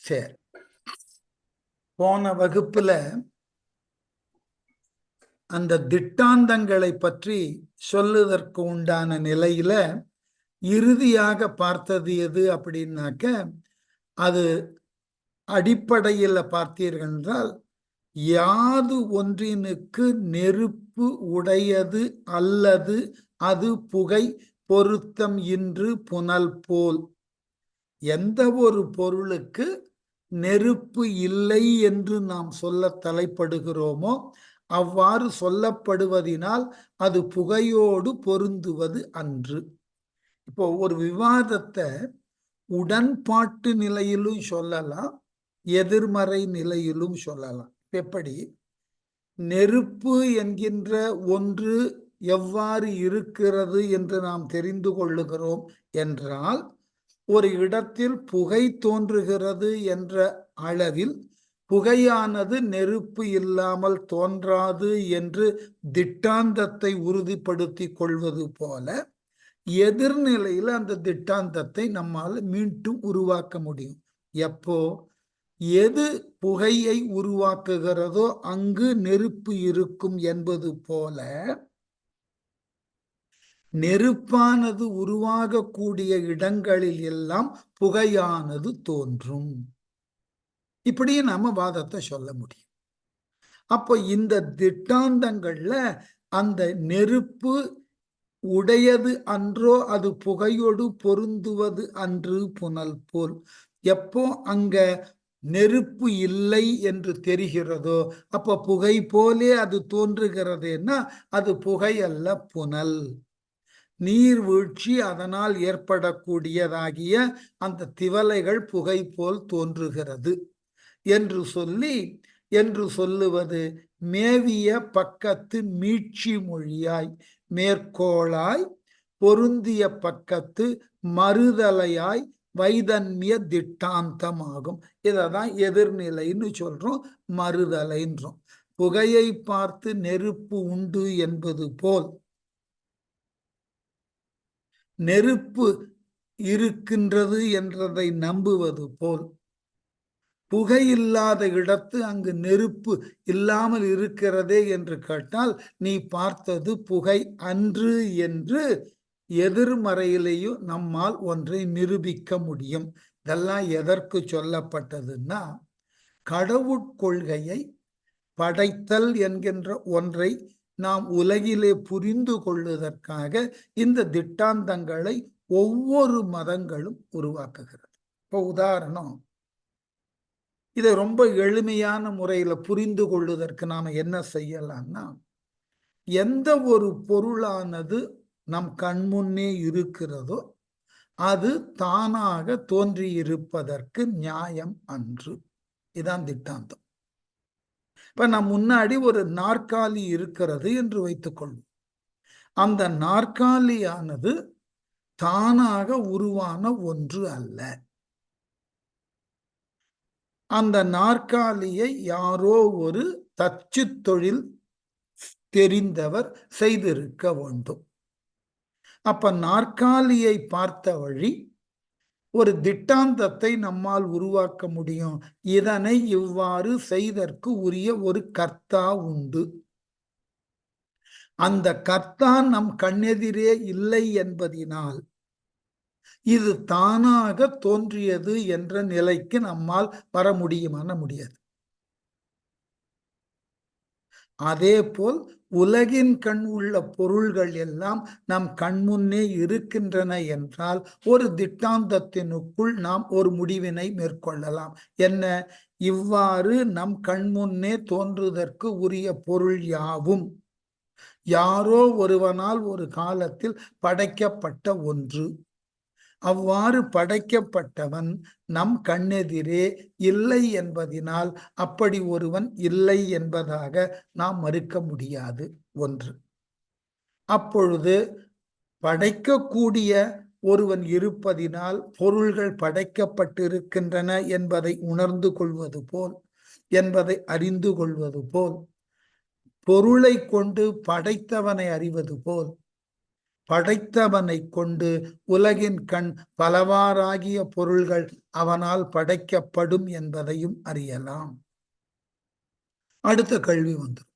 சரி, போன வகுப்புல அந்த திட்டாந்தங்களை பற்றி சொல்லுவதற்கு உண்டான நிலையில இறுதியாக பார்த்தது எது அப்படின்னாக்க, அது அடிப்படையில் பார்த்தீர்கள் என்றால், யாது ஒன்றினுக்கு நெருப்பு உடையது அல்லது அது புகை பொருத்தம் இன்று புனல் போல். எந்த ஒரு பொருளுக்கு நெருப்பு இல்லை என்று நாம் சொல்ல தலைப்படுகிறோமோ அவ்வாறு சொல்லப்படுவதினால் அது புகையோடு பொருந்துவது அன்று. இப்போ ஒரு விவாதத்தை உடன்பாட்டு நிலையிலும் சொல்லலாம், எதிர்மறை நிலையிலும் சொல்லலாம். எப்படி நெருப்பு என்கின்ற ஒன்று எவ்வாறு இருக்கிறது என்று நாம் தெரிந்து கொள்ளுகிறோம் என்றால், ஒரு இடத்தில் புகை தோன்றுகிறது என்ற அளவில் புகையானது நெருப்பு இல்லாமல் தோன்றாது என்று திட்டாந்தத்தை உறுதிப்படுத்தி கொள்வது போல, எதிர்நிலையில் அந்த திட்டாந்தத்தை நம்மால் மீண்டும் உருவாக்க முடியும். எப்போ எது புகையை உருவாக்குகிறதோ அங்கு நெருப்பு இருக்கும் என்பது போல, நெருப்பானது உருவாகக்கூடிய இடங்களில் எல்லாம் புகையானது தோன்றும். இப்படியே நம்ம வாதத்தை சொல்ல முடியும். அப்போ இந்த திட்டாந்தங்கள்ல அந்த நெருப்பு உடையது அன்றோ அது புகையோடு பொருந்துவது அன்று புனல் போல். எப்போ அங்க நெருப்பு இல்லை என்று தெரிகிறதோ அப்ப புகை போலே அது தோன்றுகிறதுன்னா அது புகை அல்ல, புனல். நீர்வீழ்ச்சி அதனால் ஏற்படக்கூடியதாகிய அந்த திவலைகள் புகை போல் தோன்றுகிறது என்று சொல்லுவது மேவிய பக்கத்து மீட்சி மொழியாய், மேற்கோளாய் பொருந்திய பக்கத்து மறுதலையாய் வைதன்மிய திட்டாந்தமாகும். இததான் எதிர்நிலைன்னு சொல்றோம், மறுதலைன்றோம். புகையை பார்த்து நெருப்பு உண்டு என்பது போல், நெருப்பு இருக்கின்றது என்றதை நம்புவது போல், புகை இல்லாத இடத்து அங்கு நெருப்பு இல்லாமல் இருக்கிறதே என்று கேட்டால் நீ பார்த்தது புகை அன்று என்று எதிர்மறையிலேயும் நம்மால் ஒன்றை நிரூபிக்க முடியும். இதெல்லாம் எதற்கு சொல்லப்பட்டதுன்னா, கடவுட்கொள்கையை படைத்தல் என்கின்ற ஒன்றை நாம் உலகிலே புரிந்து கொள்வதற்காக இந்த திட்டாந்தங்களை ஒவ்வொரு மதங்களும் உருவாக்குகிறது. இப்போ உதாரணம், இதை ரொம்ப எளிமையான முறையில புரிந்து கொள்வதற்கு நாம என்ன செய்யலாம்னா, எந்த ஒரு பொருளானது நம் கண்முன்னே இருக்கிறதோ அது தானாக தோன்றியிருப்பதற்கு நியாயம் அன்று. இதான் திட்டாந்தம். இப்ப நம் முன்னாடி ஒரு நாற்காலி இருக்கிறது என்று வைத்துக்கொள்வோம். அந்த நாற்காலியானது தானாக உருவான ஒன்று அல்ல. அந்த நாற்காலியை யாரோ ஒரு தச்சு தொழில் தெரிந்தவர் செய்திருக்க வேண்டும். அப்ப நாற்காலியை பார்த்த வழி ஒரு திட்டாந்தத்தை நம்மால் உருவாக்க முடியும். இதனை இவ்வாறு செய்தற்கு உரிய ஒரு கர்த்தா உண்டு. அந்த கர்த்தா நம் கண்ணெதிரே இல்லை என்பதினால் இது தானாக தோன்றியது என்ற நிலைக்கு நம்மால் வர முடியுமான முடியாது. அதே போல் உலகின் கண் உள்ள பொருள்கள் எல்லாம் நம் கண்முன்னே இருக்கின்றன என்றால் ஒரு திட்டாந்தத்தினுக்குள் நாம் ஒரு முடிவினை மேற்கொள்ளலாம். என்ன? இவ்வாறு நம் கண்முன்னே தோன்றுவதற்கு உரிய பொருள் யாவும் யாரோ ஒருவனால் ஒரு காலத்தில் படைக்கப்பட்ட ஒன்று. அவ்வாறு படைக்கப்பட்டவன் நம் கண்ணெதிரே இல்லை என்பதினால் அப்படி ஒருவன் இல்லை என்பதாக நாம் மறுக்க முடியாது. ஒன்று. அப்பொழுது படைக்கக்கூடிய ஒருவன் இருப்பதினால் பொருள்கள் படைக்கப்பட்டிருக்கின்றன என்பதை உணர்ந்து கொள்வது போல், என்பதை அறிந்து கொள்வது போல், பொருளை கொண்டு படைத்தவனை அறிவது போல், படைத்தவனை கொண்டு உலகின் கண் பலவாறாகிய பொருள்கள் அவனால் படைக்கப்படும் என்பதையும் அறியலாம். அடுத்த கேள்வி வந்துடும்.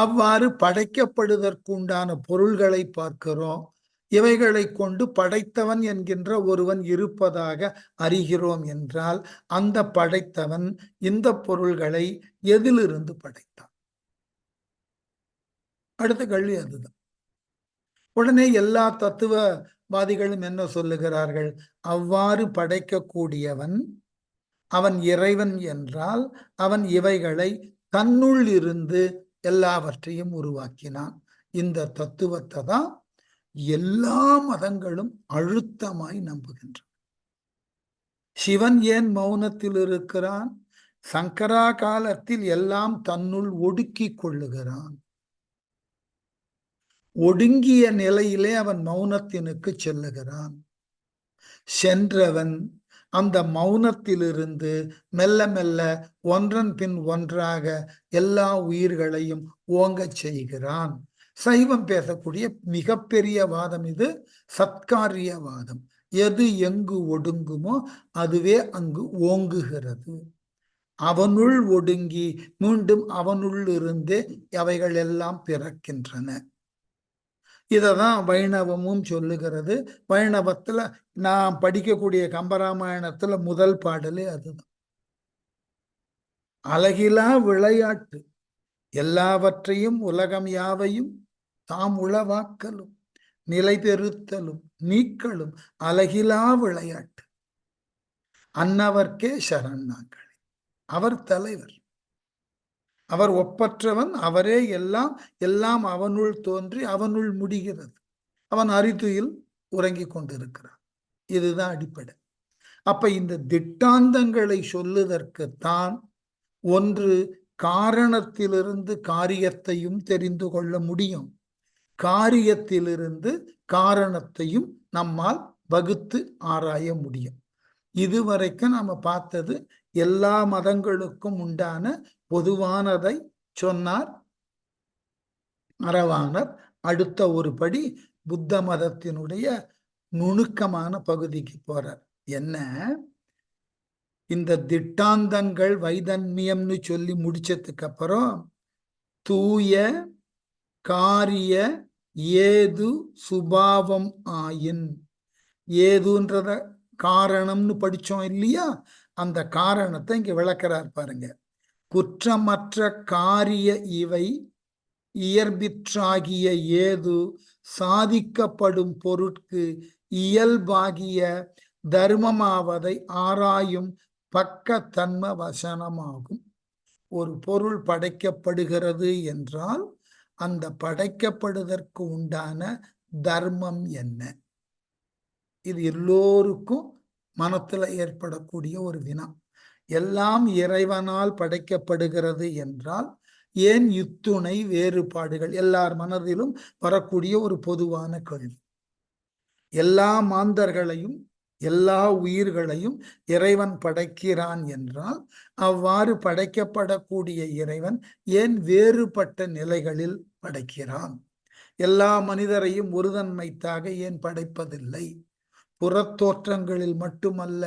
அவ்வாறு படைக்கப்படுவதற்குண்டான பொருள்களை பார்க்கிறோம். இவைகளை கொண்டு படைத்தவன் என்கின்ற ஒருவன் இருப்பதாக அறிகிறோம் என்றால் அந்த படைத்தவன் இந்த பொருள்களை எதிலிருந்து படைத்தான்? அடுத்த கேள்வி அதுதான். உடனே எல்லா தத்துவவாதிகளும் என்ன சொல்லுகிறார்கள்? அவ்வாறு படைக்கக்கூடியவன் அவன் இறைவன் என்றால் அவன் இவைகளை தன்னுள் இருந்து எல்லாவற்றையும் உருவாக்கினான். இந்த தத்துவத்தை தான் எல்லா மதங்களும் அழுத்தமாய் நம்புகின்றன. சிவன் ஏன் மௌனத்தில் இருக்கிறான்? சங்கரா காலத்தில் எல்லாம் தன்னுள் ஒடுக்கி கொள்ளுகிறான். ஒடுங்கிய நிலையிலே அவன் மௌனத்தினுக்கு செல்லுகிறான். சென்றவன் அந்த மௌனத்திலிருந்து மெல்ல மெல்ல ஒன்றன் பின் ஒன்றாக எல்லா உயிர்களையும் ஓங்கச் செய்கிறான். சைவம் பேசக்கூடிய மிகப்பெரிய வாதம் இது, சத்காரிய வாதம். எது எங்கு ஒடுங்குமோ அதுவே அங்கு ஓங்குகிறது. அவனுள் ஒடுங்கி மீண்டும் அவனுள் இருந்தே அவைகள் எல்லாம் பிறக்கின்றன. இததான் வைணவமும் சொல்லுகிறது. வைணவத்துல நான் படிக்கக்கூடிய கம்பராமாயணத்துல முதல் பாடலே அதுதான். அழகிலா விளையாட்டு எல்லாவற்றையும் உலகம் யாவையும் தாம் உளவாக்கலும் நிலை பெறுத்தலும் நீக்கலும் அழகிலா விளையாட்டு அன்னவர்க்கே சரணாங்களே. அவர் தலைவர், அவர் ஒப்பற்றவன், அவரே எல்லாம், எல்லாம் அவனுள் தோன்றி அவனுள் முடிகிறது. அவன் அரிதுயில் உறங்கிக் கொண்டிருக்கிறான். இதுதான் அடிப்படை. அப்ப இந்த திட்டாந்தங்களை சொல்லுவதற்குத்தான் ஒன்று காரணத்திலிருந்து காரியத்தையும் தெரிந்து கொள்ள முடியும், காரியத்திலிருந்து காரணத்தையும் நம்மால் வகுத்து ஆராய முடியும். இதுவரைக்கும் நாம பார்த்தது எல்லா மதங்களுக்கும் உண்டான பொதுவானதை சொன்னார் அறவாணர். அடுத்த ஒரு படி புத்த மதத்தினுடைய நுணுக்கமான பகுதிக்கு போறார். என்ன? இந்த திட்டாந்தங்கள் வைதன்மியம்னு சொல்லி முடிச்சதுக்கு அப்புறம் தூய காரிய ஏது சுபாவம் ஆயின், ஏதுன்றத காரணம்னு படிச்சோம் இல்லையா? அந்த காரணத்தை இங்க விளக்கிறார் பாருங்க. குற்றமற்ற காரிய இவை இயற்பிற்றாகிய ஏது சாதிக்கப்படும் பொருட்கு இயல்பாகிய தர்மமாவதை ஆராயும் பக்க தன்ம வசனமாகும். ஒரு பொருள் படைக்கப்படுகிறது என்றால் அந்த படைக்கப்படுவதற்கு உண்டான தர்மம் என்ன? இது எல்லோருக்கும் மனத்துல ஏற்படக்கூடிய ஒரு வினா. எல்லாம் இறைவனால் படைக்கப்படுகிறது என்றால் ஏன் இத்துணை வேறுபாடுகள்? எல்லார் மனதிலும் வரக்கூடிய ஒரு பொதுவான கேள்வி. எல்லா மாந்தர்களையும் எல்லா உயிர்களையும் இறைவன் படைக்கிறான் என்றால் அவ்வாறு படைக்கப்படக்கூடிய இறைவன் ஏன் வேறுபட்ட நிலைகளில் படைக்கிறான்? எல்லா மனிதரையும் ஒரு தன்மைத்தாக ஏன் படைப்பதில்லை? புறத்தோற்றங்களில் மட்டுமல்ல,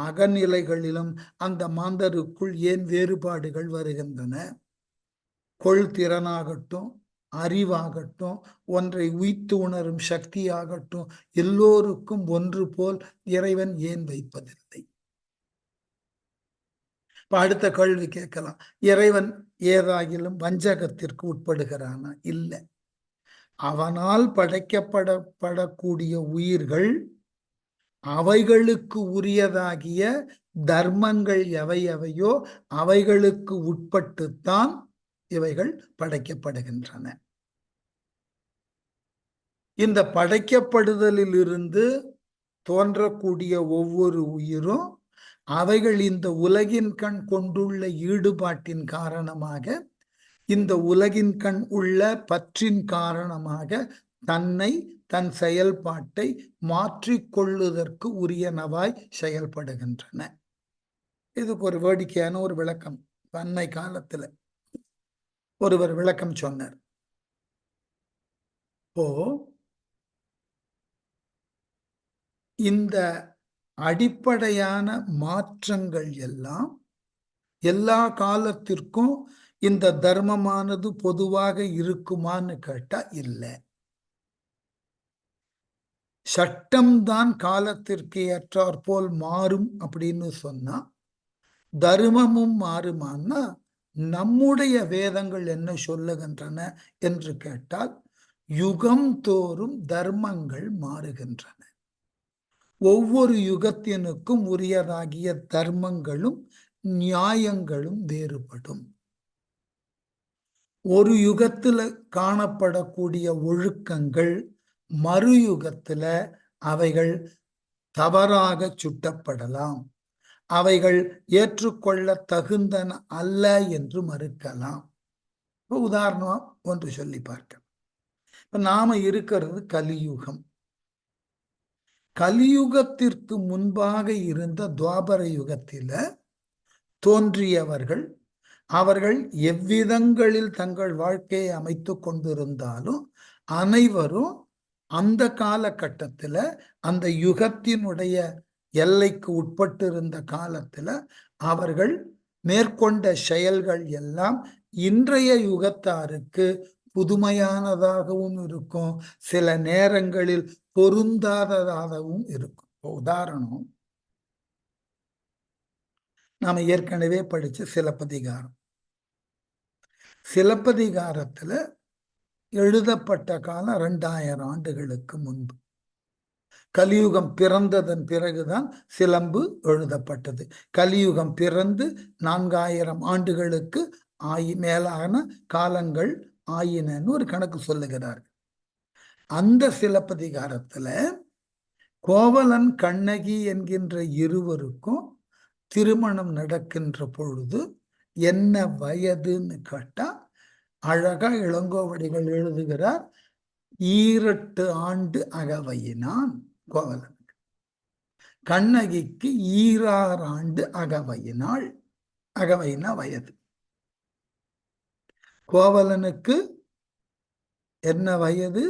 அகநிலைகளிலும் அந்த மாந்தருக்குள் ஏன் வேறுபாடுகள் வருகின்றன? கொள்திறனாகட்டும், அறிவாகட்டும், ஒன்றை உய்த்து உணரும் சக்தியாகட்டும், எல்லோருக்கும் ஒன்று போல் இறைவன் ஏன் வைப்பதில்லை? இப்ப அடுத்த கேள்வி கேட்கலாம், இறைவன் ஏதாகிலும் வஞ்சகத்திற்கு உட்படுகிறானா? இல்லை. அவனால் படைக்கப்படக்கூடிய உயிர்கள் அவைகளுக்கு உரியதாகிய தர்மங்கள் எவை எவையோ அவைகளுக்கு உட்பட்டுத்தான் இவைகள் படைக்கப்படுகின்றன. இந்த படைக்கப்படுதலில் இருந்து தோன்றக்கூடிய ஒவ்வொரு உயிரும் அவைகள் இந்த உலகின் கண் கொண்டுள்ள ஈடுபாட்டின் காரணமாக, இந்த உலகின் கண் உள்ள பற்றின் காரணமாக தன்னை தன் செயல்பாட்டை மாற்றிக்கொள்ளுவதற்கு உரியனவாய் செயல்படுகின்றன. இதுக்கு ஒரு வேடிக்கையான ஒரு விளக்கம் அன்னை காலத்துல ஒருவர் விளக்கம் சொன்னார். இப்போ இந்த அடிப்படையான மாற்றங்கள் எல்லாம் எல்லா காலத்திற்கும் இந்த தர்மமானது பொதுவாக இருக்குமான்னு கேட்டா இல்லை. சட்டம்தான் காலத்திற்கு ஏற்றாற் போல் மாறும் அப்படின்னு சொன்னா தர்மமும் மாறுமான்னா நம்முடைய வேதங்கள் என்ன சொல்லுகின்றன என்று கேட்டால் யுகம் தோறும் தர்மங்கள் மாறுகின்றன. ஒவ்வொரு யுகத்தினுக்கும் உரியதாகிய தர்மங்களும் நியாயங்களும் வேறுபடும். ஒரு யுகத்துல காணப்படக்கூடிய ஒழுக்கங்கள் மறு யுகத்துல அவைகள் தவறாக சுட்டப்படலாம், அவைகள் ஏற்றுக்கொள்ள தகுந்தன அல்ல என்று மறுக்கலாம். உதாரணம் ஒன்று சொல்லி பார்க்க, இப்ப நாம இருக்கிறது கலியுகம். கலியுகத்திற்கு முன்பாக இருந்த துவாபர யுகத்தில தோன்றியவர்கள் அவர்கள் எவ்விதங்களில் தங்கள் வாழ்க்கையை அமைத்து கொண்டிருந்தாலும் அனைவரும் அந்த காலகட்டத்தில் அந்த யுகத்தினுடைய எல்லைக்கு உட்பட்டிருந்த காலத்தில் அவர்கள் மேற்கொண்ட செயல்கள் எல்லாம் இன்றைய யுகத்தாருக்கு புதுமையானதாகவும் இருக்கும், சில நேரங்களில் பொருந்தாததாகவும் இருக்கும். உதாரணம், நாம ஏற்கனவே படிச்ச சிலப்பதிகாரம். சிலப்பதிகாரத்துல எழுதப்பட்ட காலம் 2000 ஆண்டுகளுக்கு முன்பு. கலியுகம் பிறந்ததன் பிறகுதான் சிலம்பு எழுதப்பட்டது. கலியுகம் பிறந்து 4000 ஆண்டுகளுக்கு மேலான காலங்கள் ஆயினன்னு ஒரு கணக்கு சொல்லுகிறார்கள். அந்த சிலப்பதிகாரத்துல கோவலன் கண்ணகி என்கின்ற இருவருக்கும் திருமணம் நடக்கின்ற பொழுது என்ன வயதுன்னு கேட்டா அழகா இளங்கோவடிகள் எழுதுகிறார், 28 ஆண்டு அகவையினான் கோவலன். கண்ணகிக்கு 26 ஆண்டு அகவையினாள். அகவைனா வயது. கோவலனுக்கு என்ன வயது?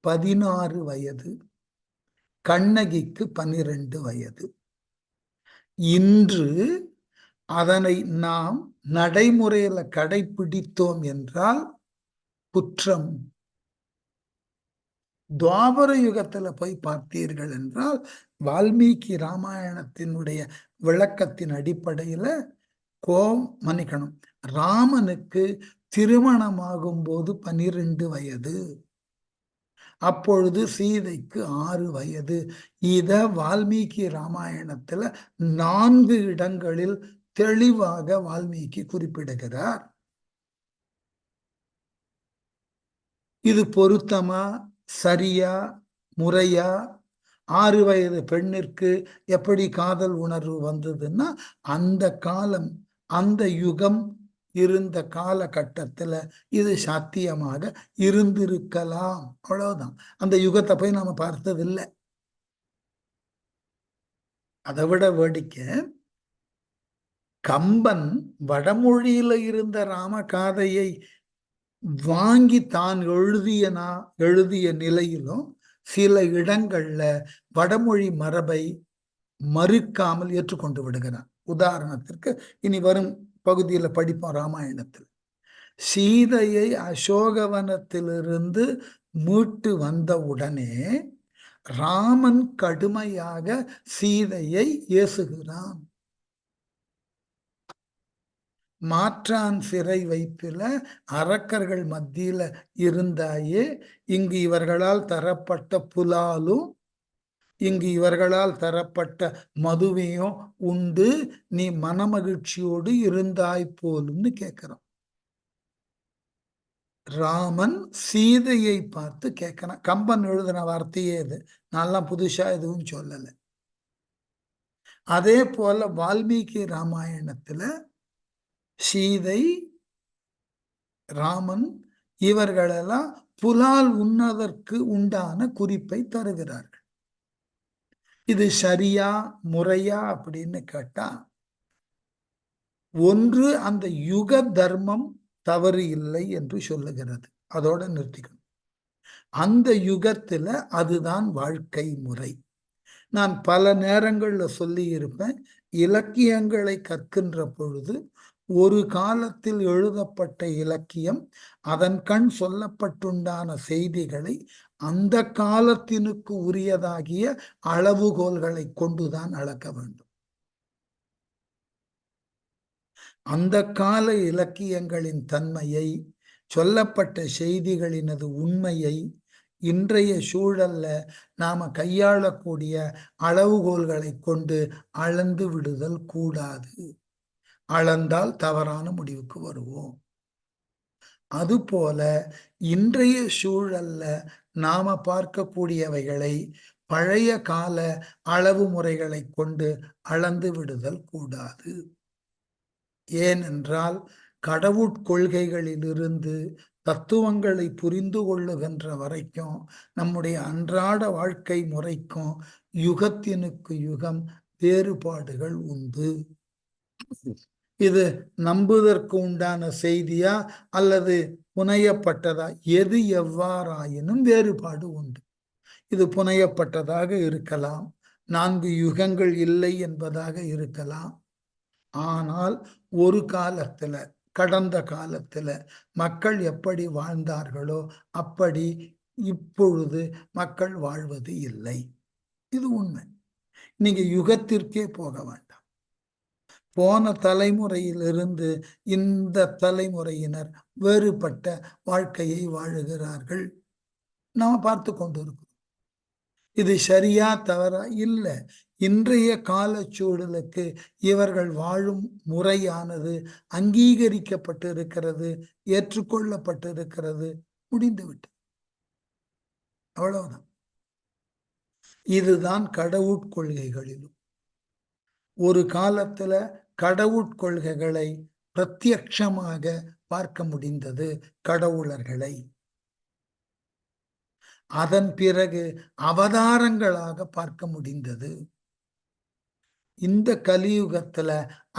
16 வயது. கண்ணகிக்கு 12 வயது. இன்று அதனை நாம் நடைமுறையில கடைபிடித்தோம் என்றால் குற்றம். துவாபர யுகத்துல போய் பார்த்தீர்கள் என்றால் வால்மீகி ராமாயணத்தினுடைய விளக்கத்தின் அடிப்படையில மன்னிக்கணும், ராமனுக்கு திருமணமாகும் போது 12 வயது, அப்பொழுது சீதைக்கு 6 வயது. இத வால்மீகி ராமாயணத்துல 4 இடங்களில் தெளிவாக வால்மீகி குறிப்பிடுகிறார். இது பொருத்தமா, சரியா, முறையா? 6 வயது பெண்ணிற்கு எப்படி காதல் உணர்வு வந்ததுன்னா அந்த காலம், அந்த யுகம் இருந்த காலகட்டத்துல இது சாத்தியமாக இருந்திருக்கலாம். அவ்வளவுதான். அந்த யுகத்தை போய் நாம பார்த்ததில்லை. அதை விட வேடிக்கை, கம்பன் வடமொழியில இருந்த ராமகாதையை வாங்கி தான் எழுதிய நிலையிலும் சில இடங்கள்ல வடமொழி மரபை மறுக்காமல் ஏற்றுக்கொண்டு விடுகிறான். உதாரணத்திற்கு இனி வரும் பகுதியில படிப்போம். ராமாயணத்தில் சீதையை அசோகவனத்திலிருந்து மீட்டு வந்த உடனே ராமன் கடுமையாக சீதையை ஏசுகிறான். மாற்றான் சிறை வைப்பில அரக்கர்கள் மத்தியில இருந்தாயே, இங்கு இவர்களால் தரப்பட்ட புலாலும் இங்கு இவர்களால் தரப்பட்ட மதுவையும் உண்டு நீ மனமகிழ்ச்சியோடு இருந்தாய் போலும்னு கேட்கிறான். ராமன் சீதையை பார்த்து கேட்கிறான். கம்பன் எழுதின வார்த்தையே இது, நான்லாம் புதுசா எதுவும் சொல்லல. அதே போல வால்மீகி ராமாயணத்துல சீதை, ராமன் இவர்களெல்லாம் புலால் உண்ணதற்கு உண்டான குறிப்பை தருகிறார்கள். இது சரியா, முறையா அப்படின்னு கேட்டா, ஒன்று அந்த யுக தர்மம் தவறு இல்லை என்று சொல்லுகிறது, அதோட நிறுத்திக்கணும். அந்த யுகத்துல அதுதான் வாழ்க்கை முறை. நான் பல நேரங்கள்ல சொல்லி இருப்பேன், இலக்கியங்களை கற்கின்ற பொழுது ஒரு காலத்தில் எழுதப்பட்ட இலக்கியம் அதன் கண் சொல்லப்பட்டுண்டான செய்திகளை அந்த காலத்தினுக்கு உரியதாகிய அளவுகோல்களை கொண்டுதான் அளக்க வேண்டும். அந்த கால இலக்கியங்களின் தன்மையை, சொல்லப்பட்ட செய்திகளினது உண்மையை இன்றைய சூழல்ல நாம கையாளக்கூடிய அளவுகோல்களை கொண்டு அளந்து விடுதல் கூடாது. அளந்தால் தவறான முடிவுக்கு வருவோம். அதுபோல இன்றைய சூழல்ல நாம பார்க்கக்கூடியவைகளை பழைய கால அளவு முறைகளை கொண்டு அளந்து விடுதல் கூடாது. ஏனென்றால் கடவுட்கொள்கைகளிலிருந்து தத்துவங்களை புரிந்து கொள்ளுகின்ற வரைக்கும் நம்முடைய அன்றாட வாழ்க்கை முறைக்கும் யுகத்தினுக்கு யுகம் வேறுபாடுகள் உண்டு. இது நம்புவதற்கு உண்டான செய்தியா அல்லது புனையப்பட்டதா, எது எவ்வாறாயினும் வேறுபாடு உண்டு. இது புனையப்பட்டதாக இருக்கலாம், 4 யுகங்கள் இல்லை என்பதாக இருக்கலாம். ஆனால் ஒரு காலத்துல, கடந்த காலத்துல மக்கள் எப்படி வாழ்ந்தார்களோ அப்படி இப்பொழுது மக்கள் வாழ்வது இல்லை. இது உண்மை. நீங்க யுகத்திற்கே போக வேண்டாம். போன தலைமுறையிலிருந்து இந்த தலைமுறையினர் வேறுபட்ட வாழ்க்கையை வாழுகிறார்கள். நாம பார்த்து கொண்டிருக்கிறோம். இது சரியா தவறா இல்லை. இன்றைய கால சூழலுக்கு இவர்கள் வாழும் முறையானது அங்கீகரிக்கப்பட்டு இருக்கிறது, ஏற்றுக்கொள்ளப்பட்டு இருக்கிறது, முடிந்துவிட்டு. அவ்வளவுதான். இதுதான் கடவுட்கொள்கைகளிலும். ஒரு காலத்துல கடவுட்கொள்கைகளை பிரத்யட்சமாக பார்க்க முடிந்தது, கடவுளர்களை. அதன் பிறகு அவதாரங்களாக பார்க்க முடிந்தது. இந்த கலியுகத்துல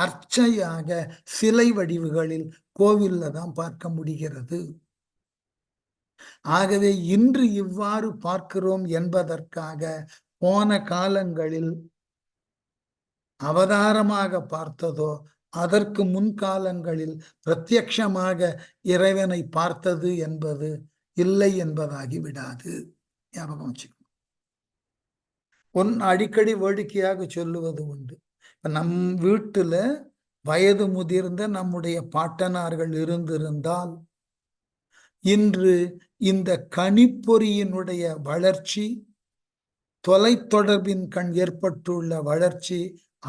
அர்ச்சையாக சிலை வடிவுகளில் கோவில்ல தான் பார்க்க முடிகிறது. ஆகவே இன்று இவ்வாறு பார்க்கிறோம் என்பதற்காக போன காலங்களில் அவதாரமாக பார்த்ததோ, அதற்கு முன்காலங்களில் பிரத்யட்சமாக இறைவனை பார்த்தது என்பது இல்லை என்பதாகி விடாது. ஞாபகம் வச்சுக்கணும். அடிக்கடி வேடிக்கையாக சொல்லுவது உண்டு. நம் வீட்டுல வயது முதிர்ந்த நம்முடைய பாட்டனார்கள் இருந்திருந்தால் இன்று இந்த கணிப்பொறியினுடைய வளர்ச்சி, தொலைத்தொடர்பின் கண் ஏற்பட்டுள்ள வளர்ச்சி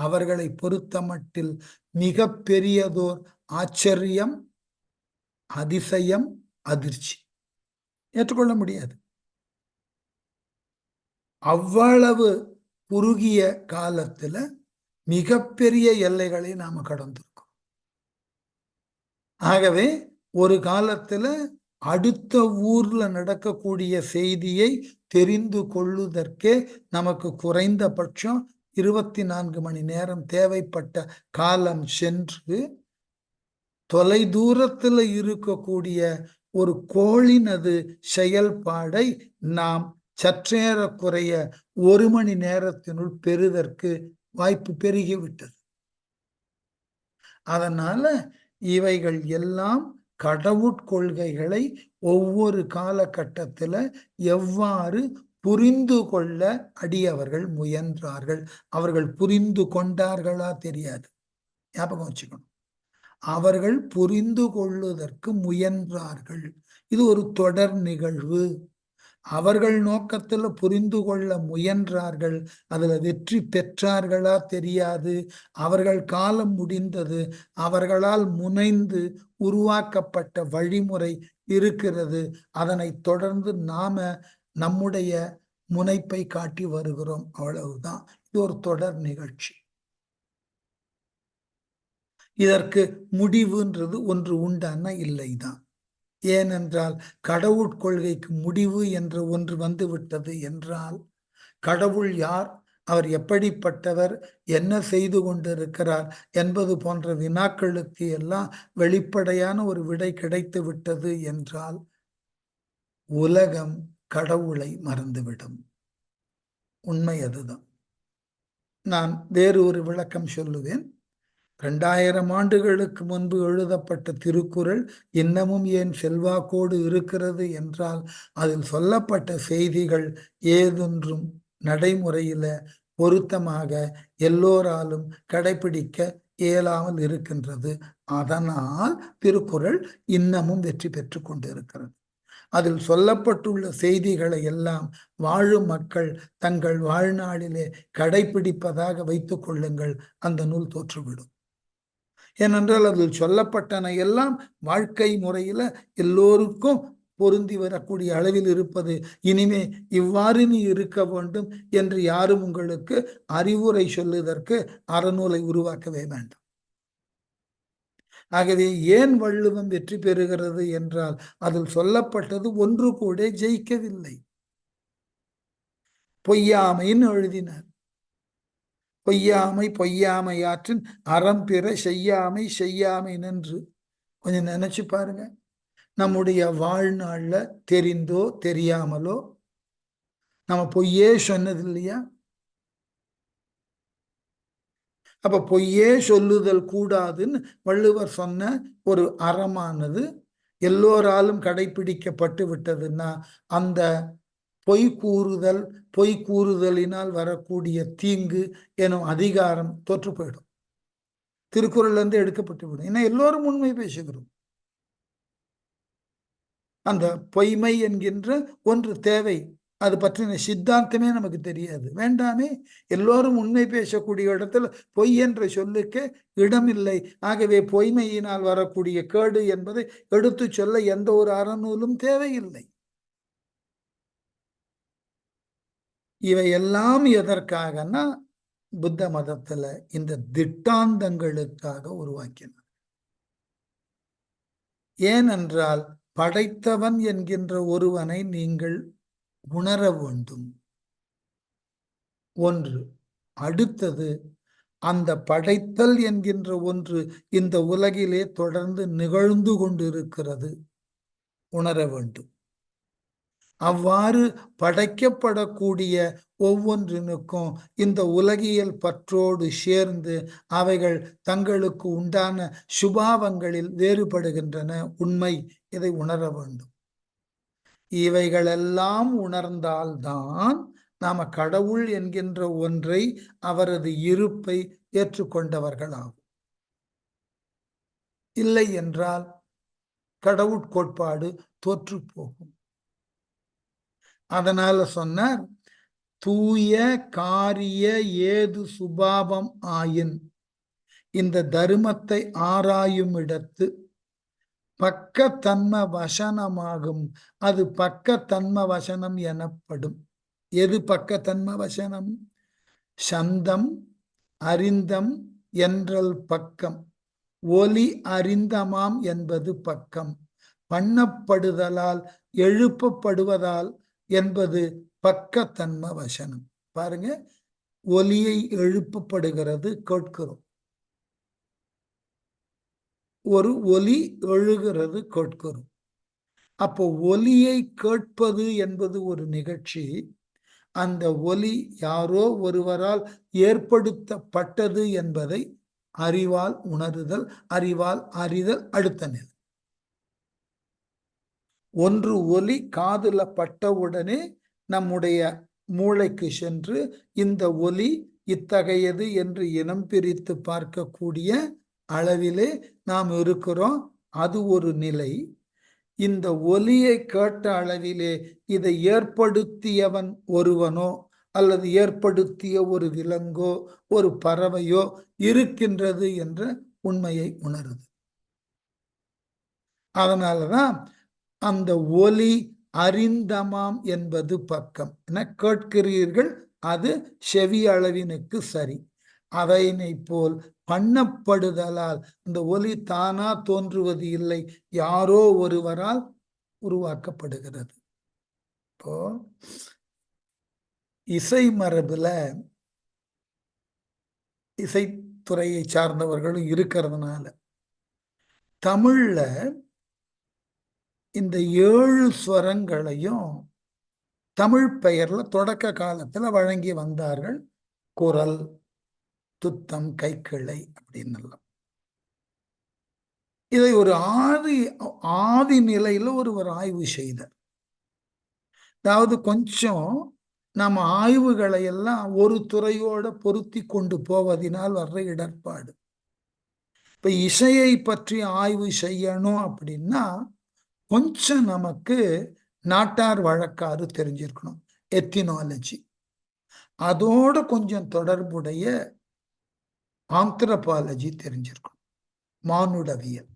அவர்களை பொறுத்தமட்டில் மிக பெரியதோர் ஆச்சரியம், அதிசயம், அதிர்ச்சி. ஏற்றுக்கொள்ள முடியாது. அவ்வளவு குறுகிய காலத்துல மிகப்பெரிய எல்லைகளை நாம கடந்திருக்கோம். ஆகவே ஒரு காலத்துல அடுத்த ஊர்ல நடக்கக்கூடிய செய்தியை தெரிந்து கொள்ளுவதற்கே நமக்கு குறைந்தபட்சம் 24 மணி நேரம் தேவைப்பட்ட காலம் சென்று, தொலை தூரத்துல இருக்கக்கூடிய ஒரு கோளினது செயல்பாடை நாம் சற்றேறக்குறைய 1 மணி நேரத்தினுள் பெறுவதற்கு வாய்ப்பு பெருகிவிட்டது. அதனால இவைகள் எல்லாம் கடவுட்கொள்கைகளை ஒவ்வொரு காலகட்டத்துல எவ்வாறு புரிந்து கொள்ள அடியவர்கள் முயன்றார்கள். அவர்கள் புரிந்து கொண்டார்களா தெரியாது, ஞாபகம் வச்சுக்கணும். அவர்கள் புரிந்து கொள்வதற்கு முயன்றார்கள். இது ஒரு தொடர் நிகழ்வு. அவர்கள் நோக்கத்துல புரிந்து கொள்ள முயன்றார்கள். அதுல வெற்றி பெற்றார்களா தெரியாது. அவர்கள் காலம் முடிந்தது. அவர்களால் முனைந்து உருவாக்கப்பட்ட வழிமுறை இருக்கிறது. அதனை தொடர்ந்து நாம நம்முடைய முனைப்பை காட்டி வருகிறோம். அவ்வளவுதான். இது ஒரு தொடர் நிகழ்ச்சி. இதற்கு முடிவுன்றது ஒன்று உண்டான இல்லைதான். ஏனென்றால் கடவுட்கொள்கைக்கு முடிவு என்று ஒன்று வந்துவிட்டது என்றால், கடவுள் யார், அவர் எப்படிப்பட்டவர், என்ன செய்து கொண்டிருக்கிறார் என்பது போன்ற வினாக்களுக்கு எல்லாம் வெளிப்படையான ஒரு விடை கிடைத்து விட்டது என்றால் உலகம் கடவுளை மறந்துவிடும். உண்மை அதுதான். நான் வேறு ஒரு விளக்கம் சொல்லுவேன். 2000 ஆண்டுகளுக்கு முன்பு எழுதப்பட்ட திருக்குறள் இன்னமும் ஏன் செல்வாக்கோடு இருக்கிறது என்றால் அதில் சொல்லப்பட்ட செய்திகள் ஏதொன்றும் நடைமுறையில பொருத்தமாக எல்லோராலும் கடைபிடிக்க இயலாமல் இருக்கின்றது. அதனால் திருக்குறள் இன்னமும் வெற்றி பெற்று கொண்டிருக்கிறது. அதில் சொல்லப்பட்டுள்ள செய்திகளை எல்லாம் வாழும் மக்கள் தங்கள் வாழ்நாளிலே கடைபிடிப்பதாக வைத்துக் கொள்ளுங்கள், அந்த நூல் தோற்றுவிடும். ஏனென்றால் அதில் சொல்லப்பட்டன எல்லாம் வாழ்க்கை முறையில எல்லோருக்கும் பொருந்தி வரக்கூடிய அளவில் இருப்பது. இனிமே இவ்வாறு நீ இருக்க வேண்டும் என்று யாரும் உங்களுக்கு அறிவுரை சொல்லுவதற்கு அறநூலை உருவாக்கவே வேண்டாம். ஆகவே ஏன் வள்ளுவம் வெற்றி பெறுகிறது என்றால் அதில் சொல்லப்பட்டது ஒன்று கூட ஜெயிக்கவில்லை. பொய்யாமைன்னு எழுதினார். பொய்யாமை பொய்யாமையாற்றின் அறம் பிற செய்யாமை செய்யாமை நின்று. கொஞ்சம் நினைச்சு பாருங்க. நம்முடைய வாழ்நாள்ல தெரிந்தோ தெரியாமலோ நம்ம பொய்யே சொன்னது இல்லையா? அப்ப பொய்யே சொல்லுதல் கூடாதுன்னு வள்ளுவர் சொன்ன ஒரு அறமானது எல்லோராலும் கடைபிடிக்கப்பட்டு விட்டதுன்னா அந்த பொய் கூறுதலினால் வரக்கூடிய தீங்கு எனும் அதிகாரம் தோற்று போயிடும். திருக்குறள்ல இருந்து எடுக்கப்பட்டு விடும். ஏன்னா எல்லோரும் உண்மை பேசுகிறோம். அந்த பொய்மை என்கின்ற ஒன்று தேவை. அது பற்றின சித்தாந்தமே நமக்கு தெரியாது. வேண்டாமே, எல்லோரும் உண்மை பேசக்கூடிய இடத்துல பொய் என்ற சொல்லுக்கு இடமில்லை. ஆகவே பொய்மையினால் வரக்கூடிய கேடு என்பதை எடுத்து சொல்ல எந்த ஒரு அறநூலும் தேவையில்லை. இவையெல்லாம் எதற்காகனா புத்த மதத்துல இந்த திட்டாந்தங்களுக்காக உருவாக்கினார். ஏனென்றால் படைத்தவன் என்கின்ற ஒருவனை நீங்கள் உணர வேண்டும். ஒன்று. அடுத்தது, அந்த படைத்தல் என்கின்ற ஒன்று இந்த உலகிலே தொடர்ந்து நிகழ்ந்து கொண்டிருக்கிறது, உணர வேண்டும். அவ்வாறு படைக்கப்படக்கூடிய ஒவ்வொன்றினுக்கும் இந்த உலகியல் பற்றோடு சேர்ந்து அவைகள் தங்களுக்கு உண்டான சுபாவங்களில் வேறுபடுகின்றன. உண்மை, இதை உணர வேண்டும். இவைகளெல்லாம் உணர்ந்தால்தான் நாம கடவுள் என்கின்ற ஒன்றை, அவரது இருப்பை ஏற்றுக்கொண்டவர்களாகும். இல்லை என்றால் கடவுட்கோட்பாடு தோற்று போகும். அதனால சொன்னார், தூய காரிய ஏது சுபாவம் ஆயின் இந்த தர்மத்தை ஆராயும் இடத்து பக்க தன்ம வசனமாகும். அது பக்க தன்ம வசனம் எனப்படும். எது பக்க தன்ம வசனம்? சந்தம் அறிந்தம் என்றல் பக்கம், ஒலி அறிந்தமாம் என்பது பக்கம், பண்ணப்படுதலால் எழுப்பப்படுவதால் என்பது பக்க தன்ம வசனம். பாருங்க, ஒலியை எழுப்பப்படுகிறது, கேட்கிறோம். ஒரு ஒலி எழுகிறது, கேட்கிறோம். அப்போ ஒலியை கேட்பது என்பது ஒரு நிகழ்ச்சி. அந்த ஒலி யாரோ ஒருவரால் ஏற்படுத்தப்பட்டது என்பதை அறிவால் உணருதல், அறிவால் அறிதல் அடுத்த நிலை. ஒன்று ஒலி காதுல பட்டவுடனே நம்முடைய மூளைக்கு சென்று இந்த ஒலி இத்தகையது என்று இனம் பிரித்து பார்க்கக்கூடிய அளவிலே நாம் இருக்கிறோம். அது ஒரு நிலை. இந்த ஒலியை கேட்ட அளவிலே இதை ஏற்படுத்தியவன் ஒருவனோ அல்லது ஏற்படுத்திய ஒரு விலங்கோ ஒரு பறவையோ இருக்கின்றது என்ற உண்மையை உணருது. அதனாலதான் அந்த ஒலி அறிந்தமாம் என்பது பக்கம் என கேட்கிறீர்கள், அது செவி அளவினுக்கு சரி. அவையினை போல் பண்ணப்படுதலால் இந்த ஒலி தானா தோன்றுவது இல்லை, யாரோ ஒருவரால் உருவாக்கப்படுகிறது. இப்போ இசை மரபுல இசைத்துறையை சார்ந்தவர்களும் இருக்கிறதுனால தமிழ்ல இந்த 7 ஸ்வரங்களையும் தமிழ் பெயர்ல தொடக்க காலத்துல வழங்கி வந்தார்கள். குரல், துத்தம், கைக்கிளை அப்படின்னு. இதை ஒரு ஆதி நிலையில ஒருவர் ஆய்வு செய்தார். அதாவது கொஞ்சம் நம்ம ஆய்வுகளை எல்லாம் ஒரு துறையோட பொருத்தி கொண்டு போவதனால் வர்ற இடர்பாடு. இப்ப இசையை பற்றி ஆய்வு செய்யணும் அப்படின்னா கொஞ்சம் நமக்கு நாட்டார் வழக்காறு தெரிஞ்சிருக்கணும், எத்தினாலஜி. அதோட கொஞ்சம் தொடர்புடைய ஆந்த்ரபாலஜி தெரிஞ்சிருக்கணும், மானுடவியல்.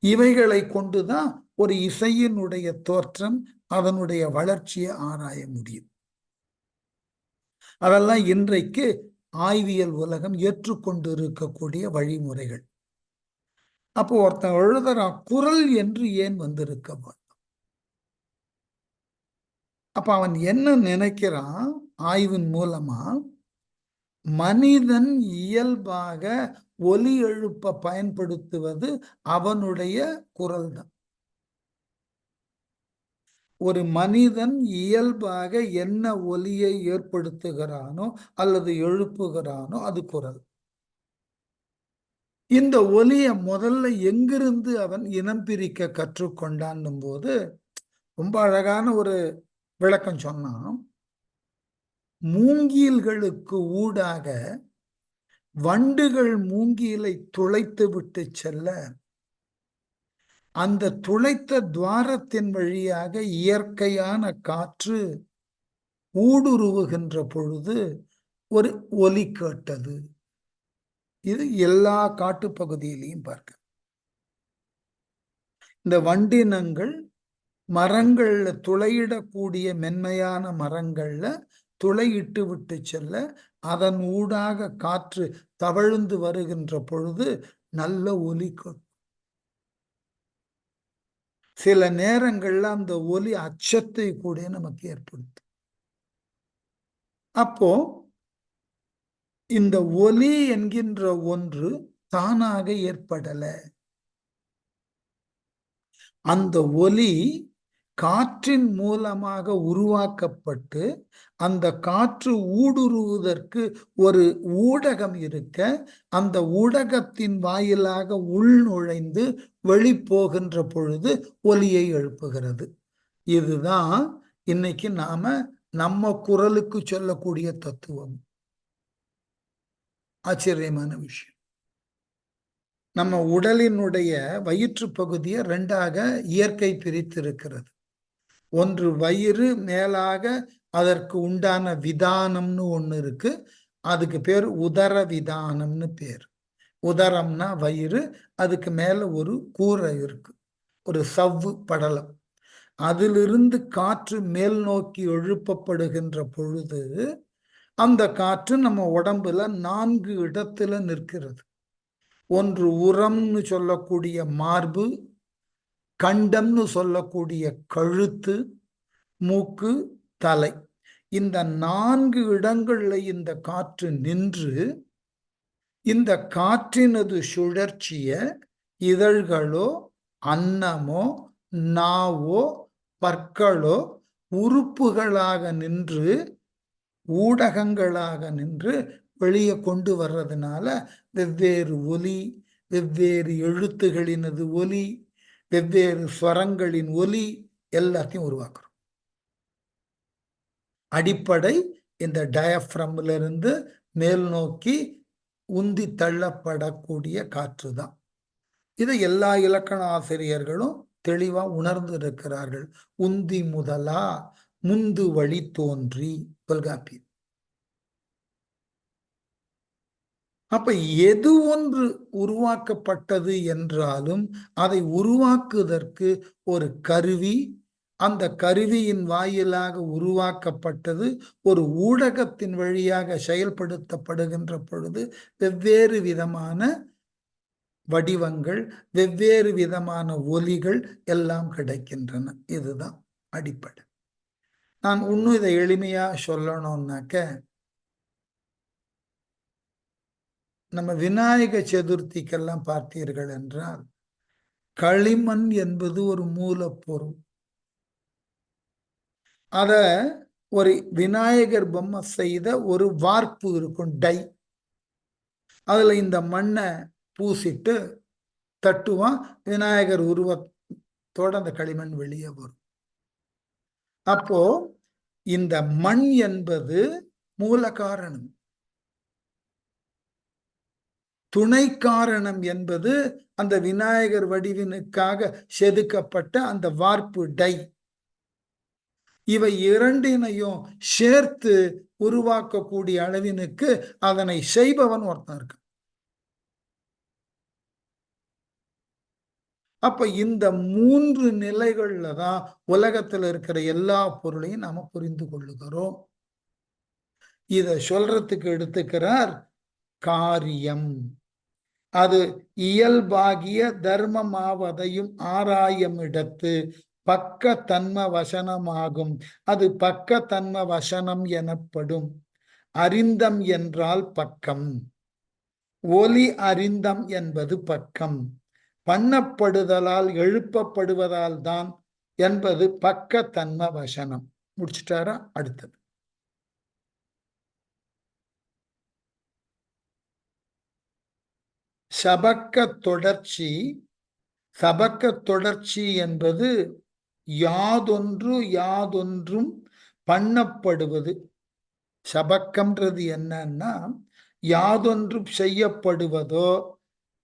இவைகளை கொண்டுதான் ஒரு இசையினுடைய தோற்றம், அதனுடைய வளர்ச்சியை ஆராய முடியும். அதெல்லாம் இன்றைக்கு ஆய்வியல் உலகம் ஏற்றுக்கொண்டு இருக்கக்கூடிய வழிமுறைகள். அப்போ ஒருத்தன் எழுதுறான், குரல் என்று ஏன் வந்திருக்க வேண்டும்? அப்ப அவன் என்ன நினைக்கிறான்? ஆய்வின் மூலமா மனிதன் இயல்பாக ஒலி எழுப்ப பயன்படுத்துவது அவனுடைய குரல் தான். ஒரு மனிதன் இயல்பாக என்ன ஒலியை ஏற்படுத்துகிறானோ அல்லது எழுப்புகிறானோ அது குரல். இந்த ஒலியை முதல்ல எங்கிருந்து அவன் இனம் பிரிக்க கற்றுக்கொண்டான் போது ரொம்ப அழகான ஒரு விளக்கம் சொன்னான். மூங்கில்களுக்கு ஊடாக வண்டுகள் மூங்கிலை துளைத்து விட்டு செல்ல, அந்த துளைத்த துவாரத்தின் வழியாக இயற்கையான காற்று ஊடுருவுகின்ற பொழுது ஒரு ஒலி கேட்டது. இது எல்லா காட்டுப்பகுதியிலையும் பார்க்க. இந்த வண்டினங்கள் மரங்கள்ல துளையிடக்கூடிய மென்மையான மரங்கள்ல துளையிட்டு விட்டு செல்ல, அதன் ஊடாக காற்று தவழ்ந்து வருகின்ற பொழுது நல்ல ஒலி கேட்கும். சில நேரங்கள்ல அந்த ஒலி அச்சத்தை கூட நமக்கு ஏற்படுத்தும். அப்போ இந்த ஒலி என்கின்ற ஒன்று தானாக ஏற்படல. அந்த ஒலி காற்றின் மூலமாக உருவாக்கப்பட்டு அந்த காற்று ஊடுருவதற்கு ஒரு ஊடகம் இருக்க, அந்த ஊடகத்தின் வாயிலாக உள் நுழைந்து வெளிப்போகின்ற பொழுது ஒலியை எழுப்புகிறது. இதுதான் இன்னைக்கு நாம நம்ம குரலுக்கு சொல்லக்கூடிய தத்துவம். ஆச்சரியமான விஷயம். நம்ம உடலினுடைய வயிற்று பகுதியை ரெண்டாக இயற்கை பிரித்திருக்கிறது. ஒன்று வயிறு, மேலாக அதற்கு உண்டான விதானம்னு ஒண்ணு இருக்கு. அதுக்கு பேர் உதர விதானம்னு பேர். உதரம்னா வயிறு, அதுக்கு மேல ஒரு கூரை இருக்கு, ஒரு சவ்வு படலம். அதிலிருந்து காற்று மேல் நோக்கி எழுப்பப்படுகின்ற பொழுது அந்த காற்று நம்ம உடம்புல 4 இடத்துல நிற்கிறது. ஒன்று உரம்னு சொல்லக்கூடிய மார்பு, கண்டம்னு சொல்லக்கூடிய கழுத்து, மூக்கு, தலை. இந்த 4 இடங்கள்ல இந்த காற்று நின்று இந்த காற்றினது சுழற்சிய இதழ்களோ அன்னமோ நாவோ பற்களோ உறுப்புகளாக நின்று ஊடகங்களாக நின்று வெளியே கொண்டு வர்றதுனால வெவ்வேறு ஒலி, வெவ்வேறு எழுத்துகளினது ஒலி, வெவ்வேறு ஸ்வரங்களின் ஒலி எல்லாத்தையும் உருவாக்குறோம். அடிப்படை இந்த டயப்ரம்ல இருந்து மேல் நோக்கி உந்தி தள்ளப்படக்கூடிய காற்று தான். இதை எல்லா இலக்கண ஆசிரியர்களும் தெளிவா உணர்ந்து இருக்கிறார்கள். உந்தி முதலா முந்து வழி தோன்றி தொல்காப்பியம். அப்ப எது ஒன்று உருவாக்கப்பட்டது என்றாலும் அதை உருவாக்குவதற்கு ஒரு கருவி, அந்த கருவியின் வாயிலாக உருவாக்கப்பட்டது ஒரு ஊடகத்தின் வழியாக செயல்படுத்தப்படுகின்ற பொழுது வெவ்வேறு விதமான வடிவங்கள், வெவ்வேறு விதமான ஒலிகள் எல்லாம் கிடைக்கின்றன. இதுதான் அடிப்படை. நான் இன்னும் இதை எளிமையா சொல்லணும்னாக்க, நம்ம விநாயக சதுர்த்திக்கெல்லாம் பார்த்தீர்கள் என்றால் களிமண் என்பது ஒரு மூலப்பொருள். அத ஒரு விநாயகர் பொம்மை செய்த ஒரு வார்ப்பு இருக்கும், டை. அதுல இந்த மண்ணை பூசிட்டு தட்டுவான். விநாயகர் உருவத்தோட அந்த களிமண் வெளியே வரும். அப்போ இந்த மண் என்பது மூல காரணம். துணை காரணம் என்பது அந்த விநாயகர் வடிவினுக்காக செதுக்கப்பட்ட அந்த வார்ப்பு டை. இவை இரண்டினையும் சேர்த்து உருவாக்கக்கூடிய அளவினுக்கு அதனை செய்பவன் ஒருத்தன் இருக்கு. அப்ப இந்த 3 நிலைகள்ல தான் உலகத்துல இருக்கிற எல்லா பொருளையும் நாம புரிந்து கொள்ளுகிறோம். இத சொல்றதுக்கு எடுத்துக்கிறார் காரியம். அது இயல்பாகிய தர்மமாவதையும் ஆராயமிடத்து பக்க தன்ம வசனமாகும். அது பக்க தன்ம வசனம் எனப்படும். அறிந்தம் என்றால் பக்கம். ஒலி அறிந்தம் என்பது பக்கம். பண்ணப்படுதலால் எழுப்பப்படுவதால் தான் என்பது பக்க தன்ம வசனம். முடிச்சுட்டாரா? அடுத்தது சபக்க தொடர்ச்சி. சபக்க தொடர்ச்சி என்பது யாதொன்றும் பண்ணப்படுவது. சபக்கம்ன்றது என்னன்னா, யாதொன்றும் செய்யப்படுவதோ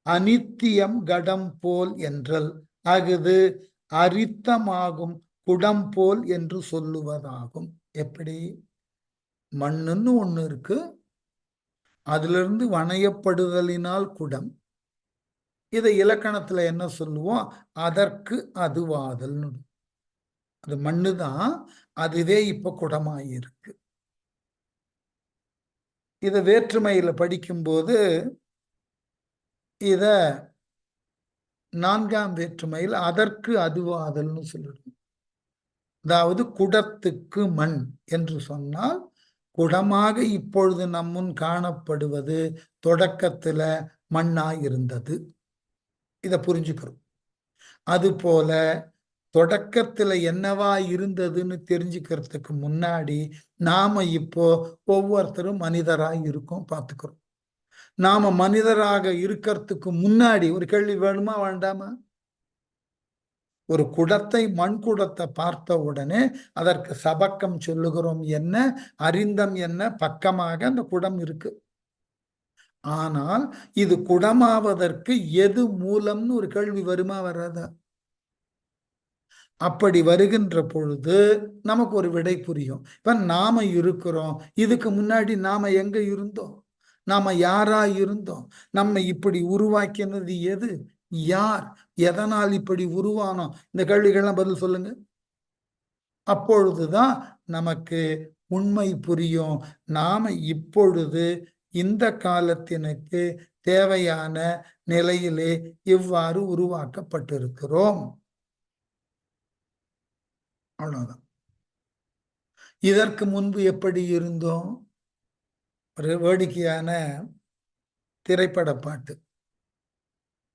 அனித்தியம் கடம் போல் என்றல் அகுது அரித்தமாகும் குடம் போல் என்று சொல்லுவதாகும். எப்படி? மண்ணுன்னு ஒண்ணு இருக்கு, அதுல இருந்து வணையப்படுதலினால் குடம். இதை இலக்கணத்துல என்ன சொல்லுவோம்? அதற்கு அதுவாதல். அது மண்ணுதான், அதுவே இப்ப குடமாயிருக்கு. இத வேற்றுமையில படிக்கும்போது இத 4ஆம் வேற்றுமையில் அதற்கு அதுவாதல்னு சொல்லிடும். அதாவது குடத்துக்கு மண் என்று சொன்னால், குடமாக இப்பொழுது நம்முன் காணப்படுவது தொடக்கத்துல மண்ணாய் இருந்தது. இத புரிஞ்சுக்கிறோம். அது போல தொடக்கத்துல என்னவா இருந்ததுன்னு தெரிஞ்சுக்கிறதுக்கு முன்னாடி நாம இப்போ ஒவ்வொருத்தரும் மனிதராய் இருக்கோம், பார்த்துக்கிறோம். நாம மனிதராக இருக்கிறதுக்கு முன்னாடி ஒரு கேள்வி வேணுமா வேண்டாமா? ஒரு குடத்தை, மண் குடத்தை பார்த்த உடனே அதற்கு சபக்கம் சொல்லுகிறோம். என்ன? அறிந்தம் என்ன? பக்கமாக அந்த குடம் இருக்கு. ஆனால் இது குடமாவதற்கு எது மூலம்னு ஒரு கேள்வி வருமா வராதா? அப்படி வருகின்ற பொழுது நமக்கு ஒரு விடை புரியும். இப்ப நாம இருக்கிறோம், இதுக்கு முன்னாடி நாம எங்க இருந்தோம்? நாம யாரா இருந்தோம்? நம்ம இப்படி உருவாக்கினது எது? யார்? எதனால் இப்படி உருவானோம்? இந்த கேள்விகள்லாம் பதில் சொல்லுங்க. அப்பொழுதுதான் நமக்கு உண்மை புரியும். நாம இப்பொழுது இந்த காலத்தினுக்கு தேவையான நிலையிலே இவ்வாறு உருவாக்கப்பட்டிருக்கிறோம். அவ்வளவுதான். இதற்கு முன்பு எப்படி இருந்தோம்? ஒரு வேடிக்கையான திரைப்பட பாட்டு.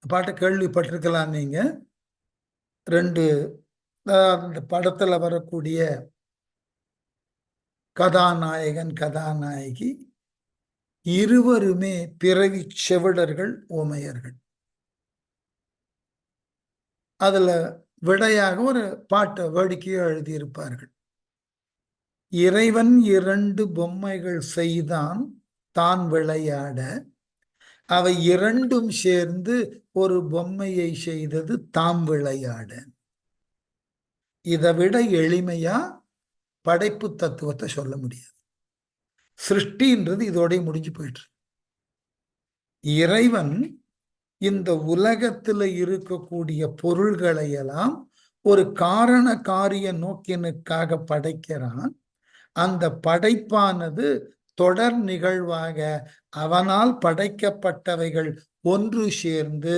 பாட்டை கேள்விப்பட்டிருக்கலாம் நீங்க. 2 அந்த படத்துல வரக்கூடிய கதாநாயகன் கதாநாயகி இருவருமே பிறவி செவிடர்கள், ஊமையர்கள். அதுல விடையாக ஒரு பாட்டை வேடிக்கையா எழுதியிருப்பார்கள். இறைவன் 2 பொம்மைகள் செய்தான் தான் விளையாட, அவை இரண்டும் சேர்ந்து ஒரு பொம்மையை செய்தது தாம் விளையாட. இதை விட எளிமையா படைப்பு தத்துவத்தை சொல்ல முடியாது. சிருஷ்டின்றது இதோட முடிஞ்சு போயிட்டு. இறைவன் இந்த உலகத்துல இருக்கக்கூடிய பொருள்களை எல்லாம் ஒரு காரண காரிய நோக்கினுக்காக படைக்கிறான். அந்த படைப்பானது தொடர் நிகழ்வாக அவனால் படைக்கப்பட்டவைகள் ஒன்று சேர்ந்து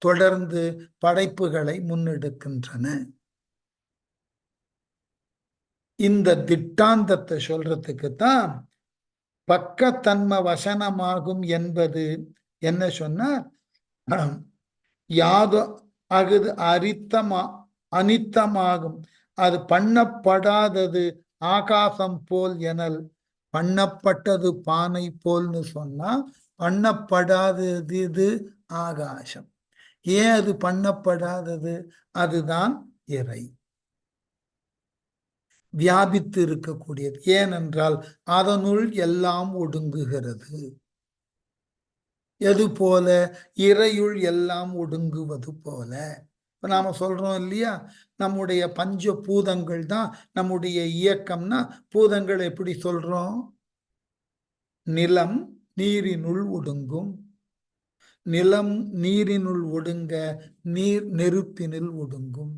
தொடர்ந்து படைப்புகளை முன்னெடுக்கின்றன. இந்த திட்டாந்தத்தை சொல்றதுக்கு தான் பக்கத்தன்ம வசனமாகும் என்பது என்ன சொன்ன, யாதோ அகுது அனித்தமாகும். அது பண்ணப்படாதது ஆகாசம் போல் எனல். பண்ணப்பட்டது பானை போல்னு சொன்னா பண்ணப்படாதது இது ஆகாசம். ஏன் அது பண்ணப்படாதது? அதுதான் இறை, வியாபித்து இருக்கக்கூடியது. ஏனென்றால் அதனுள் எல்லாம் ஒடுங்குகிறது. எது போல? இறையுள் எல்லாம் ஒடுங்குவது போல. நாம சொல்றோம் இல்லையா, நம்முடைய பஞ்ச பூதங்கள் தான் நம்முடைய இயக்கம்னா, பூதங்கள் எப்படி சொல்றோம்? நிலம் நீரினுள் ஒடுங்கும், நிலம் நீரினுள் ஒடுங்க நீர் நெருப்பினுள் ஒடுங்கும்,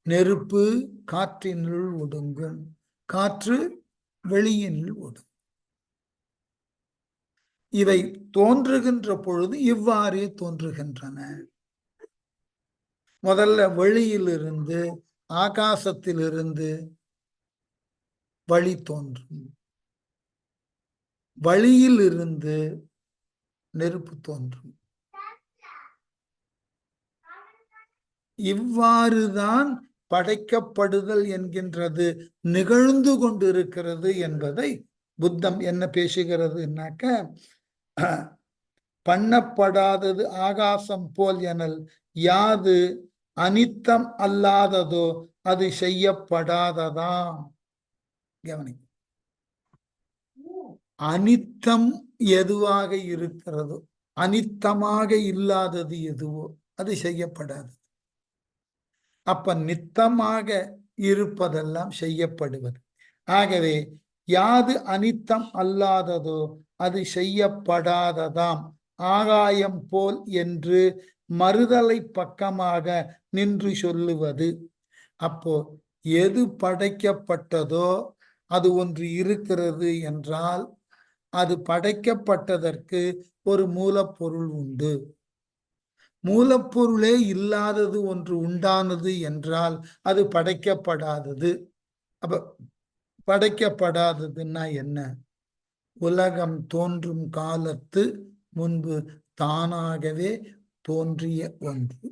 நெருப்பு காற்றினுள் ஒடுங்கும், காற்று வெளியினுள் ஒடுங்கும். இவை தோன்றுகின்ற பொழுது இவ்வாறே தோன்றுகின்றன. முதல்ல வெளியிலிருந்து, ஆகாசத்திலிருந்து வழி தோன்றும், வழியிலிருந்து நெருப்பு தோன்றும். இவ்வாறுதான் படைக்கப்படுதல் என்கின்றது நிகழ்ந்து கொண்டிருக்கிறது என்பதை புத்தம் என்ன பேசுகிறதுனாக்க, பண்ணப்படாதது ஆகாசம் போல் எனல் யாது அனித்தம் அல்லாததோ அது செய்யப்படாததாம். கவனி, அனித்தம் எதுவாக இருக்கிறதோ, அனித்தமாக இல்லாதது எதுவோ அது செய்யப்படாது. அப்ப நித்தமாக இருப்பதெல்லாம் செய்யப்படுவது. ஆகவே யாது அனித்தம் அல்லாததோ அது செய்யப்படாததாம் ஆகாயம் போல் என்று மறுதலை பக்கமாக நின்று சொல்லுவது. அப்போ எது படைக்கப்பட்டதோ அது ஒன்று இருக்கிறது என்றால், அது படைக்கப்பட்டதற்கு ஒரு மூலப்பொருள் உண்டு. மூலப்பொருளே இல்லாதது ஒன்று உண்டானது என்றால் அது படைக்கப்படாதது. அப்ப படைக்கப்படாததுன்னா என்ன? உலகம் தோன்றும் காலத்து முன்பு தானாகவே தோன்றிய ஒன்று.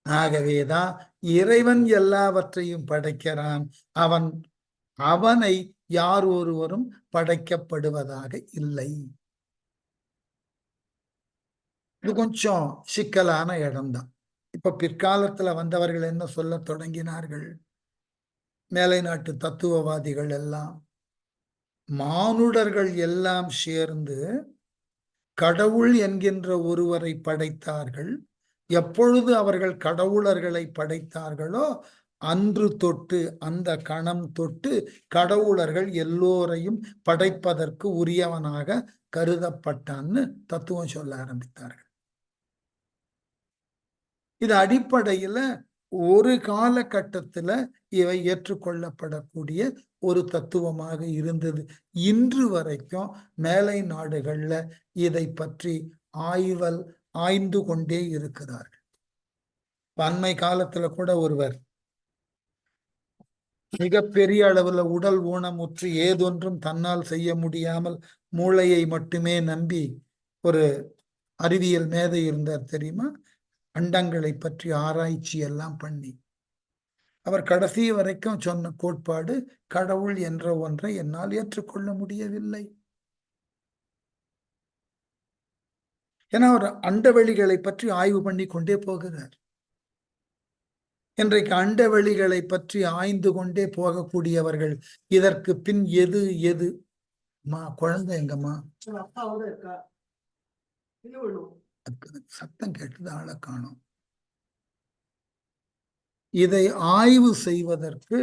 ஆகவேதான் இறைவன் எல்லாவற்றையும் படைக்கிறான். அவனை யார் ஒருவரும் படைக்கப்படுவதாக இல்லை. இது கொஞ்சம் சிக்கலான இடம்தான். இப்ப பிற்காலத்துல வந்தவர்கள் என்ன சொல்ல தொடங்கினார்கள்? மேலை நாட்டு தத்துவவாதிகள் எல்லாம், மானுடர்கள் எல்லாம் சேர்ந்து கடவுள் என்கின்ற ஒருவரை படைத்தார்கள். எப்பொழுது அவர்கள் கடவுளர்களை படைத்தார்களோ அன்று தொட்டு, அந்த கணம் தொட்டு கடவுளர்கள் எல்லோரையும் படைப்பதற்கு உரியவனாக கருதப்பட்டான்னு தத்துவம் சொல்ல ஆரம்பித்தார்கள். இது அடிப்படையில ஒரு காலகட்டத்துல இவை ஏற்றுக்கொள்ளப்படக்கூடிய ஒரு தத்துவமாக இருந்தது. இன்று வரைக்கும் மேலை நாடுகள்ல இதை பற்றி ஆய்ந்து கொண்டே இருக்கிறார்கள். அண்மை காலத்துல கூட ஒருவர் மிகப்பெரிய அளவுல உடல் ஊனமுற்று ஏதொன்றும் தன்னால் செய்ய முடியாமல் மூளையை மட்டுமே நம்பி ஒரு அறிவியல் மேதை இருந்தார் தெரியுமா? அண்டங்களை பற்றி ஆராய்ச்சி எல்லாம் பண்ணி அவர் கடைசி வரைக்கும் சொன்ன கோட்பாடு, கடவுள் என்ற ஒன்றை என்னால் ஏற்றுக்கொள்ள முடியவில்லை. ஏன்னா அவர் அண்டவெளிகளை பற்றி ஆய்வு பண்ணி கொண்டே போகிறார். இன்றைக்கு அண்டவெளிகளை பற்றி ஆய்ந்து கொண்டே போகக்கூடியவர்கள் இதற்கு பின் எது குழந்தை எங்கம்மா? சத்தம் கேட்டது, ஆளை காணோம். இதை ஆய்வு செய்வதற்கு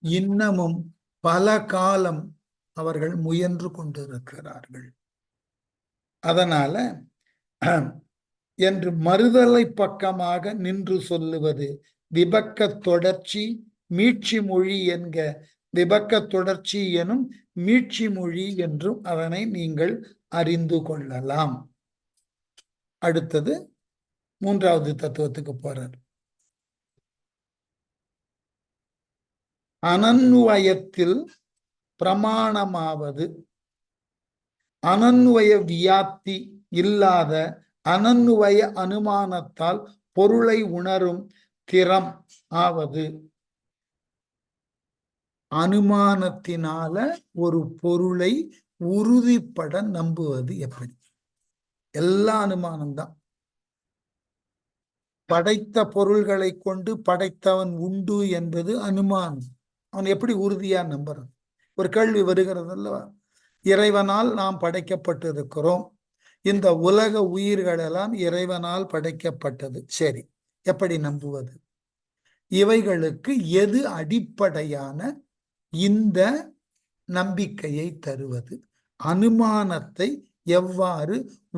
இன்னமும் பல காலம் அவர்கள் முயன்று கொண்டிருக்கிறார்கள். அதனால என்று மறுதலை பக்கமாக நின்று சொல்லுவது விபக்க தொடர்ச்சி மீட்சி மொழி என்க. விபக்க தொடர்ச்சி எனும் மீட்சி மொழி என்றும் அதனை நீங்கள் அறிந்து கொள்ளலாம். அடுத்தது மூன்றாவது தத்துவத்துக்கு போறார். அனன்வயத்தில் பிரமாணமாவது அனன்வய வியாப்தி இல்லாத அனன்வய அனுமானத்தால் பொருளை உணரும் திறம் ஆவது. அனுமானத்தினால ஒரு பொருளை உறுதிப்பட நம்புவது எப்படி? எல்லா அனுமானம்தான். படைத்த பொருள்களை கொண்டு படைத்தவன் உண்டு என்பது அனுமானம். அவன் எப்படி உறுதியா நம்புறான்? ஒரு கேள்வி வருகிறது அல்லவா? இறைவனால் நாம் படைக்கப்பட்டிருக்கிறோம், இந்த உலக உயிர்கள் எல்லாம் இறைவனால் படைக்கப்பட்டது, சரி, எப்படி நம்புவது? இவைகளுக்கு எது அடிப்படையான இந்த நம்பிக்கையை தருவது? அனுமானத்தை எவ்வாறு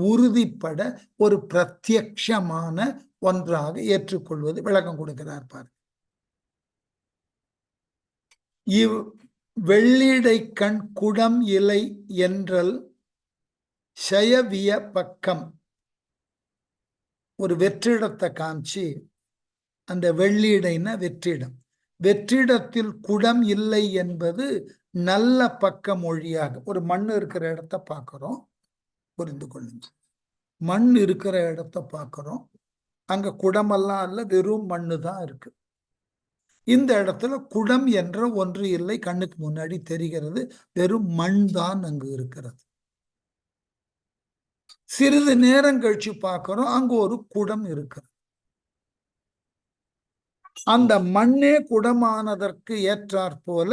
உறுதிப்பட ஒரு பிரத்யக்ஷமான ஒன்றாக ஏற்றுக்கொள்வது? விளக்கம் கொடுக்கிறார் பாரு. இவ் வெள்ளிடை கண் குடம் இலை என்றல் ஷயவிய பக்கம். ஒரு வெற்றிடத்தை காமிச்சு, அந்த வெள்ளிடைன்னா வெற்றிடம், வெற்றிடத்தில் குடம் இல்லை என்பது நல்ல பக்க மொழியாக. ஒரு மண் இருக்கிற இடத்த பார்க்கிறோம், புரிந்து கொள்ளுங்க. மண் இருக்கிற இடத்த பார்க்கிறோம், அங்க குடமெல்லாம் இல்ல, வெறும் மண்ணு தான் இருக்கு. இந்த இடத்துல குடம் என்ற ஒன்று இல்லை, கண்ணுக்கு முன்னாடி தெரிகிறது, வெறும் மண் தான் அங்கு இருக்கிறது. சிறிது நேரம் கழிச்சு பார்க்கிறோம், அங்கு ஒரு குடம் இருக்கிறது. அந்த மண்ணே குடமானதற்கு ஏற்றாற் போல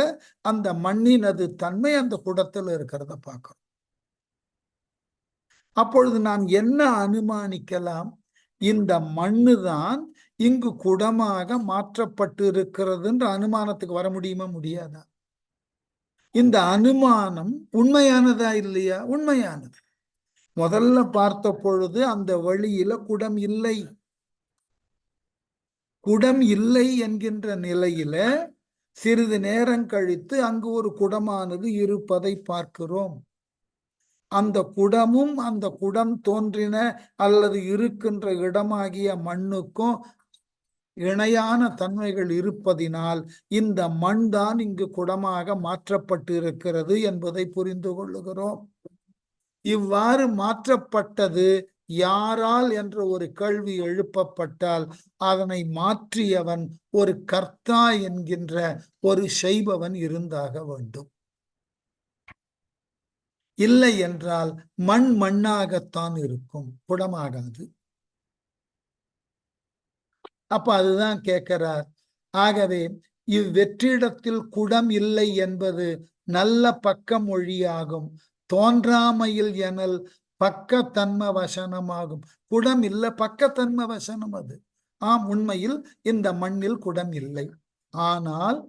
அந்த மண்ணினது தன்மை அந்த குடத்தில் இருக்கிறத பார்க்கிறோம். அப்பொழுது நாம் என்ன அனுமானிக்கலாம்? இந்த மண்ணு தான் இங்கு குடமாக மாற்றப்பட்டு இருக்கிறதுன்ற அனுமானத்துக்கு வர முடியுமா? முடியாதா? இந்த அனுமானம் உண்மையானதா இல்லையா? உண்மையானது. முதல்ல பார்த்த பொழுது அந்த வழியில குடம் இல்லை. குடம் இல்லை என்கின்ற நிலையில சிறிது நேரம் கழித்து அங்கு ஒரு குடமானது இருப்பதை பார்க்கிறோம். அந்த குடமும் அந்த குடம் தோன்றின அல்லது இருக்கின்ற இடமாகிய மண்ணுக்கும் இணையான தன்மைகள் இருப்பதினால் இந்த மண் தான் இங்கு குடமாக மாற்றப்பட்டு இருக்கிறது என்பதை புரிந்து கொள்ளுகிறோம். இவ்வாறு மாற்றப்பட்டது யாரால் என்ற ஒரு கேள்வி எழுப்பப்பட்டால் அதனை மாற்றியவன் ஒரு கர்த்தா என்கின்ற ஒரு செய்பவன் இருந்தாக வேண்டும். இல்லை என்றால் மண் மண்ணாகத்தான் இருக்கும், குடமாகாது. அப்ப அதுதான் கேட்கிறார். ஆகவே இவ்வெற்றிடத்தில் குடம் இல்லை என்பது நல்ல பக்க மொழியாகும். தோன்றாமையில் எனல் பக்க தன்ம வசனமாகும். குடம் இல்லை, பக்க தன்ம வசனம் அது. ஆம், உண்மையில் இந்த மண்ணில் குடம் இல்லை. ஆனால்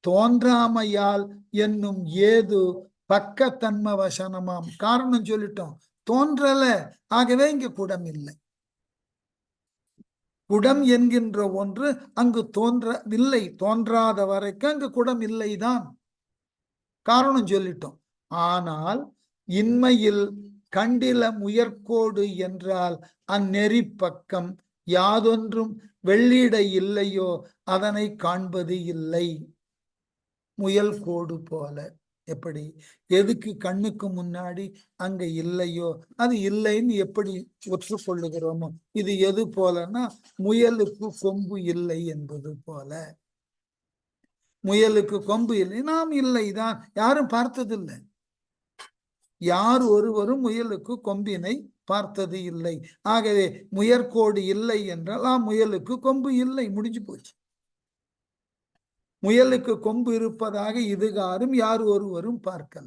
தோன்றாமையால் என்னும் ஏது பக்க தன்ம வசனமாம். காரணம் சொல்லிட்டோம், தோன்றல, ஆகவே இங்க குடம் இல்லை. குடம் என்கின்ற ஒன்று அங்கு தோன்றவில்லை, தோன்றாத வரைக்கும் அங்கு குடம் இல்லைதான். காரணம் சொல்லிட்டோம். ஆனால் இன்மையில் கண்டில முயற்கோடு என்றால் அந்நெறி பக்கம் யாதொன்றும் வெள்ளிடை இல்லையோ அதனை காண்பது இல்லை. முயல் கோடு போல. எப்படி? எதுக்கு கண்ணுக்கு முன்னாடி அங்க இல்லையோ அது இல்லைன்னு எப்படி ஒற்றுக்கொள்ளுகிறோமோ, இது எது போலன்னா முயலுக்கு கொம்பு இல்லை என்பது போல. முயலுக்கு கொம்பு இல்லை, நாம் இல்லைதான், யாரும் பார்த்ததில்லை. யார் ஒருவரும் முயலுக்கு கொம்பினை பார்த்தது இல்லை. ஆகவே முயற்கோடு இல்லை என்றால் முயலுக்கு கொம்பு இல்லை, முடிஞ்சு போச்சு. முயலுக்கு கொம்பு இருப்பதாக இதுகாரும் யார் ஒருவரும் பார்க்கல.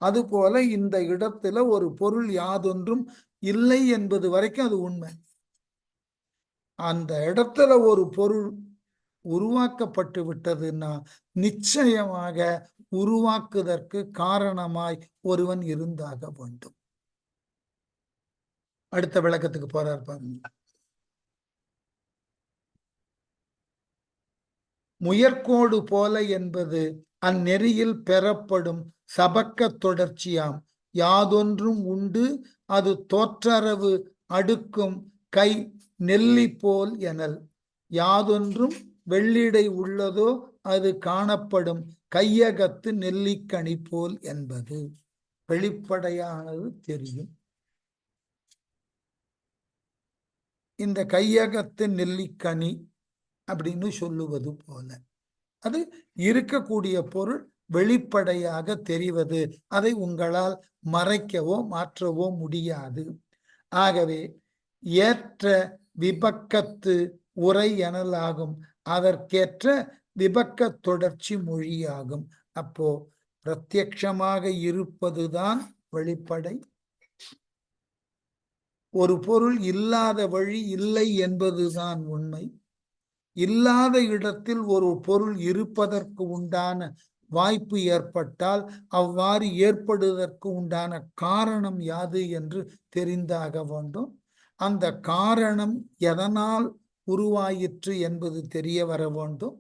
அதுபோல இந்த இடத்துல ஒரு பொருள் யாதொன்றும் இல்லை என்பது வரைக்கும் அது உண்மை. அந்த இடத்துல ஒரு பொருள் உருவாக்கப்பட்டு விட்டதுன்னா நிச்சயமாக உருவாக்குவதற்கு காரணமாய் ஒருவன் இருந்தாக வேண்டும். அடுத்த விளக்கத்துக்கு போறார் பாருங்க. முயற்கோடு போல என்பது அந்நெறியில் பெறப்படும் சபக்க தொடர்ச்சியாம். யாதொன்றும் உண்டு அது தோற்றரவு அடுக்கும் கை நெல்லி போல் எனல். யாதொன்றும் வெள்ளிடை உள்ளதோ அது காணப்படும் கையகத்து நெல்லிக்கனி போல் என்பது வெளிப்படையானது தெரியும். இந்த கையகத்து நெல்லிக்கனி அப்படின்னு சொல்லுவது போல அது இருக்கக்கூடிய பொருள் வெளிப்படையாக தெரிவது. அதை உங்களால் மறைக்கவோ மாற்றவோ முடியாது. ஆகவே ஏற்ற விபக்கத்து உரை எனலாகும், அதற்கேற்ற விபக்க தொடர்ச்சி மொழியாகும். அப்போ பிரத்யட்சமாக இருப்பதுதான் வெளிப்படை. ஒரு பொருள் இல்லாத வழி இல்லை என்பதுதான் உண்மை. இல்லாத இடத்தில் ஒரு பொருள் இருப்பதற்கு உண்டான வாய்ப்பு ஏற்பட்டால் அவ்வாறு ஏற்படுவதற்கு உண்டான காரணம் யாது என்று தெரிந்தாக வேண்டும். அந்த காரணம் எதனால் உருவாயிற்று என்பது தெரிய வர வேண்டும்.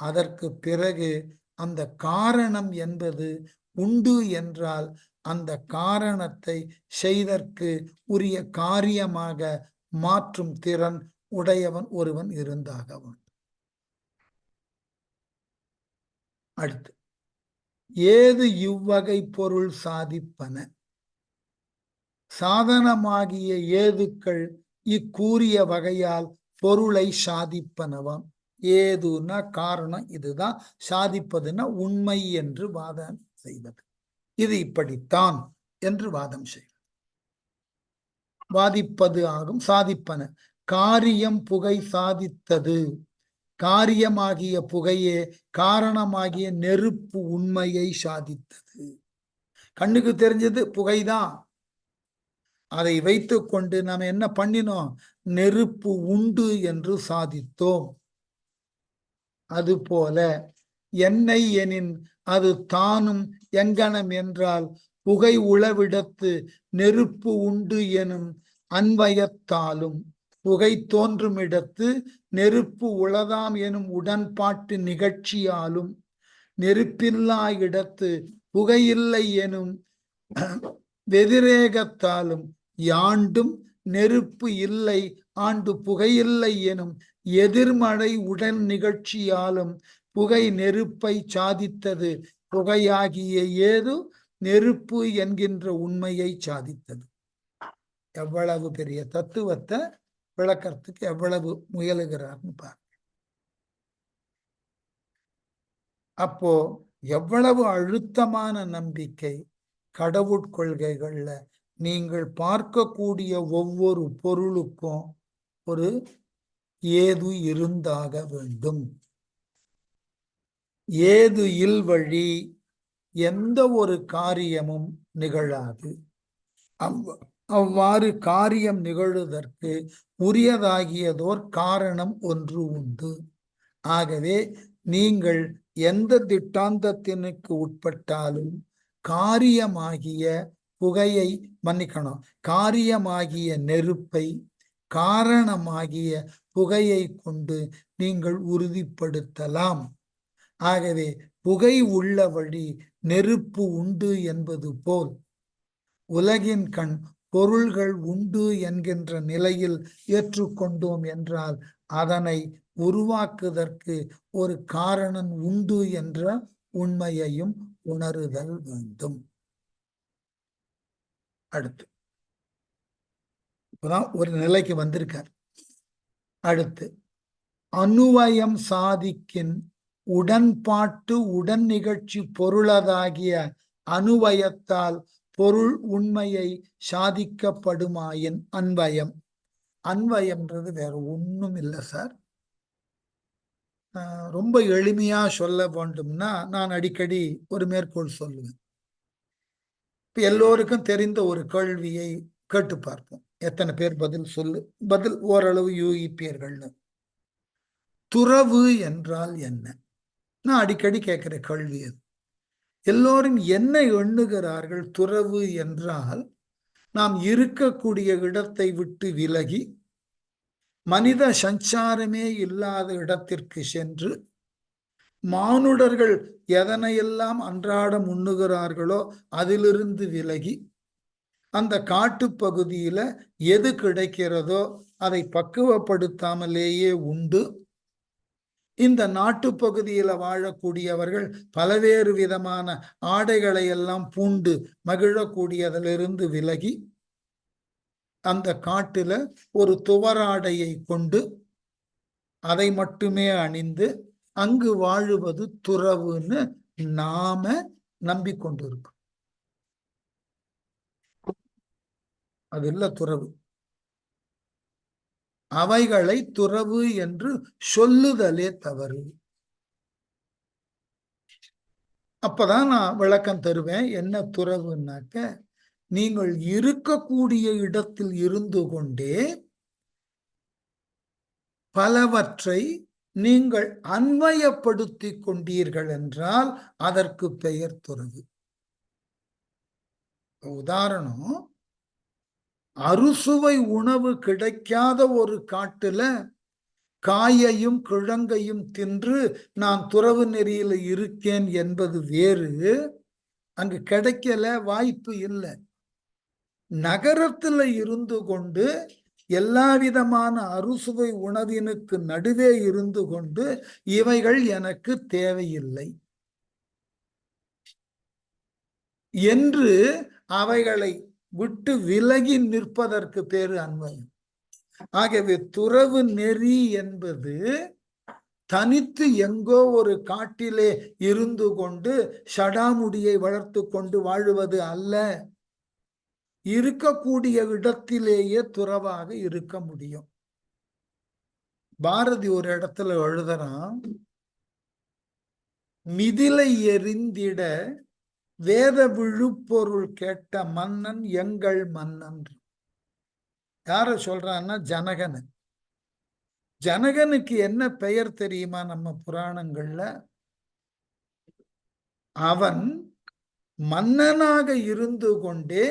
அதற்கு பிறகு அந்த காரணம் என்பது உண்டு என்றால் அந்த காரணத்தை செய்தற்கு உரிய காரியமாக மாற்றும் திறன் உடையவன் ஒருவன் இருந்தாக வேண்டும். அடுத்து, ஏது இவ்வகை பொருள் சாதிப்பன? சாதனமாகிய ஏதுக்கள் இக்கூறிய வகையால் பொருளை சாதிப்பனவாம். ஏதுன்னா காரணம், இதுதான். சாதிப்பதுன்னா உண்மை என்று வாதம் செய்வது. இது இப்படித்தான் என்று வாதம் செய்வது, வாதிப்பது ஆகும். சாதிப்பன காரியம் புகை சாதித்தது. காரியமாகிய புகையே காரணமாகிய நெருப்பு உண்மையை சாதித்தது. கண்ணுக்கு தெரிஞ்சது புகைதான். அதை வைத்து கொண்டு நாம் என்ன பண்ணினோம்? நெருப்பு உண்டு என்று சாதித்தோம். அதுபோல எண்ணெய் எனின் அது தானும் எங்கனம் என்றால் புகை உளவிடத்து நெருப்பு உண்டு எனும் அன்வயத்தாலும் புகை தோன்றும் இடத்து நெருப்பு உளதாம் எனும் உடன்பாட்டு நிகழ்ச்சியாலும் நெருப்பில்லா இடத்து புகையில்லை எனும் வெதிரேகத்தாலும் யாண்டும் நெருப்பு இல்லை ஆண்டு புகையில்லை எனும் எதிர்மறை உடல் நிகழ்ச்சியாலும் புகை நெருப்பை சாதித்தது. புகையாகிய ஏது நெருப்பு என்கின்ற உண்மையை சாதித்தது. எவ்வளவு பெரிய தத்துவத்தை விளக்கறதுக்கு எவ்வளவு முயலுகிறார்னு பாருங்க. அப்போ எவ்வளவு அழுத்தமான நம்பிக்கை கடவுட்கொள்கைகள்ல. நீங்கள் பார்க்கக்கூடிய ஒவ்வொரு பொருளுக்கும் ஒரு ஏது இருந்தாக வேண்டும். ஏது இல்வழி எந்த ஒரு காரியமும் நிகழாது. அவ்வாறு காரியம் நிகழுவதற்கு உரியதாகியதோர் காரணம் ஒன்று உண்டு. ஆகவே நீங்கள் எந்த திட்டாந்தத்தினுக்கு உட்பட்டாலும் காரியமாகிய புகையை மன்னிக்கணும், காரியமாகிய நெருப்பை காரணமாகிய புகையை கொண்டு நீங்கள் உறுதிப்படுத்தலாம். ஆகவே புகை உள்ள வழி நெருப்பு உண்டு என்பது போல் உலகின் கண் பொருள்கள் உண்டு என்கின்ற நிலையில் ஏற்றுக்கொண்டோம் என்றால் அதனை உருவாக்குவதற்கு ஒரு காரணம் உண்டு என்ற உண்மையையும் உணருதல் வேண்டும். அடுத்து இப்பதான் ஒரு நிலைக்கு வந்திருக்கார். அடுத்து அனுவயம் சாதிக்கின் உடன்பாட்டு உடன் நிகழ்ச்சி பொருளதாகிய அனுவயத்தால் பொருள் உண்மையை சாதிக்கப்படுமாயின் அன்வயம். அன்வயம்ன்றது வேற ஒண்ணும் இல்லை சார். ரொம்ப எளிமையா சொல்ல வேண்டும்னா நான் அடிக்கடி ஒரு மேற்கோள் சொல்லுவேன். இப்ப எல்லோருக்கும் தெரிந்த ஒரு கேள்வியை கேட்டு பார்ப்போம். எத்தனை பேர் பதில் ஓரளவு யூகிப்பீர்கள்னு. துறவு என்றால் என்ன? நான் அடிக்கடி கேட்கிற கேள்வி அது. எல்லோரும் என்ன எண்ணுகிறார்கள்? துறவு என்றால் நாம் இருக்கக்கூடிய இடத்தை விட்டு விலகி மனித சஞ்சாரமே இல்லாத இடத்திற்கு சென்று மானுடர்கள் எதனையெல்லாம் அன்றாடம் உண்ணுகிறார்களோ அதிலிருந்து விலகி அந்த காட்டுப்பகுதியில எது கிடைக்கிறதோ அதை பக்குவப்படுத்தாமலேயே உண்டு இந்த நாட்டுப்பகுதியில வாழக்கூடியவர்கள் பல்வேறு விதமான ஆடைகளை எல்லாம் பூண்டு மகிழக்கூடியதிலிருந்து விலகி அந்த காட்டுல ஒரு துவராடையை கொண்டு அதை மட்டுமே அணிந்து அங்கு வாழுவது துறவுன்னு நாம நம்பிக்கொண்டிருக்கோம். அது இல்ல துறவு. அவைகளை துறவு என்று சொல்லுதலே தவறு. அப்பதான் நான் விளக்கம் தருவேன். என்ன துறவுன்னாக்க, நீங்கள் இருக்கக்கூடிய இடத்தில் இருந்து கொண்டே பலவற்றை நீங்கள் அன்வயப்படுத்திக் கொண்டீர்கள் என்றால் அதற்கு பெயர் துறவு. உதாரணம், அறுசுவை உணவு கிடைக்காத ஒரு காட்டுல காயையும் கிழங்கையும் தின்று நான் துறவு நெறியில இருக்கேன் என்பது வேறு. அங்கு கிடைக்கல, வாய்ப்பு இல்லை. நகரத்துல இருந்து கொண்டு எல்லா விதமான அறுசுவை உணவினுக்கு நடுவே இருந்து கொண்டு இவைகள் எனக்கு தேவையில்லை என்று அவைகளை விட்டு விலகி நிற்பதற்கு பேரு அன்வயம். ஆகவே துறவு நெறி என்பது தனித்து எங்கோ ஒரு காட்டிலே இருந்து கொண்டு ஷடாமுடியை வளர்த்து கொண்டு வாழுவது அல்ல. இருக்கக்கூடிய இடத்திலேயே துறவாக இருக்க முடியும். பாரதி ஒரு இடத்துல எழுதுறான், மிதிலை எறிந்திட வேத விழுப்பொருள் கேட்ட மன்னன் எங்கள் மன்னன். யார சொல்றான்னா ஜனகன். ஜனகனுக்கு என்ன பெயர் தெரியுமா? நம்ம புராணங்கள்ல அவன் மன்னனாக இருந்து கொண்டே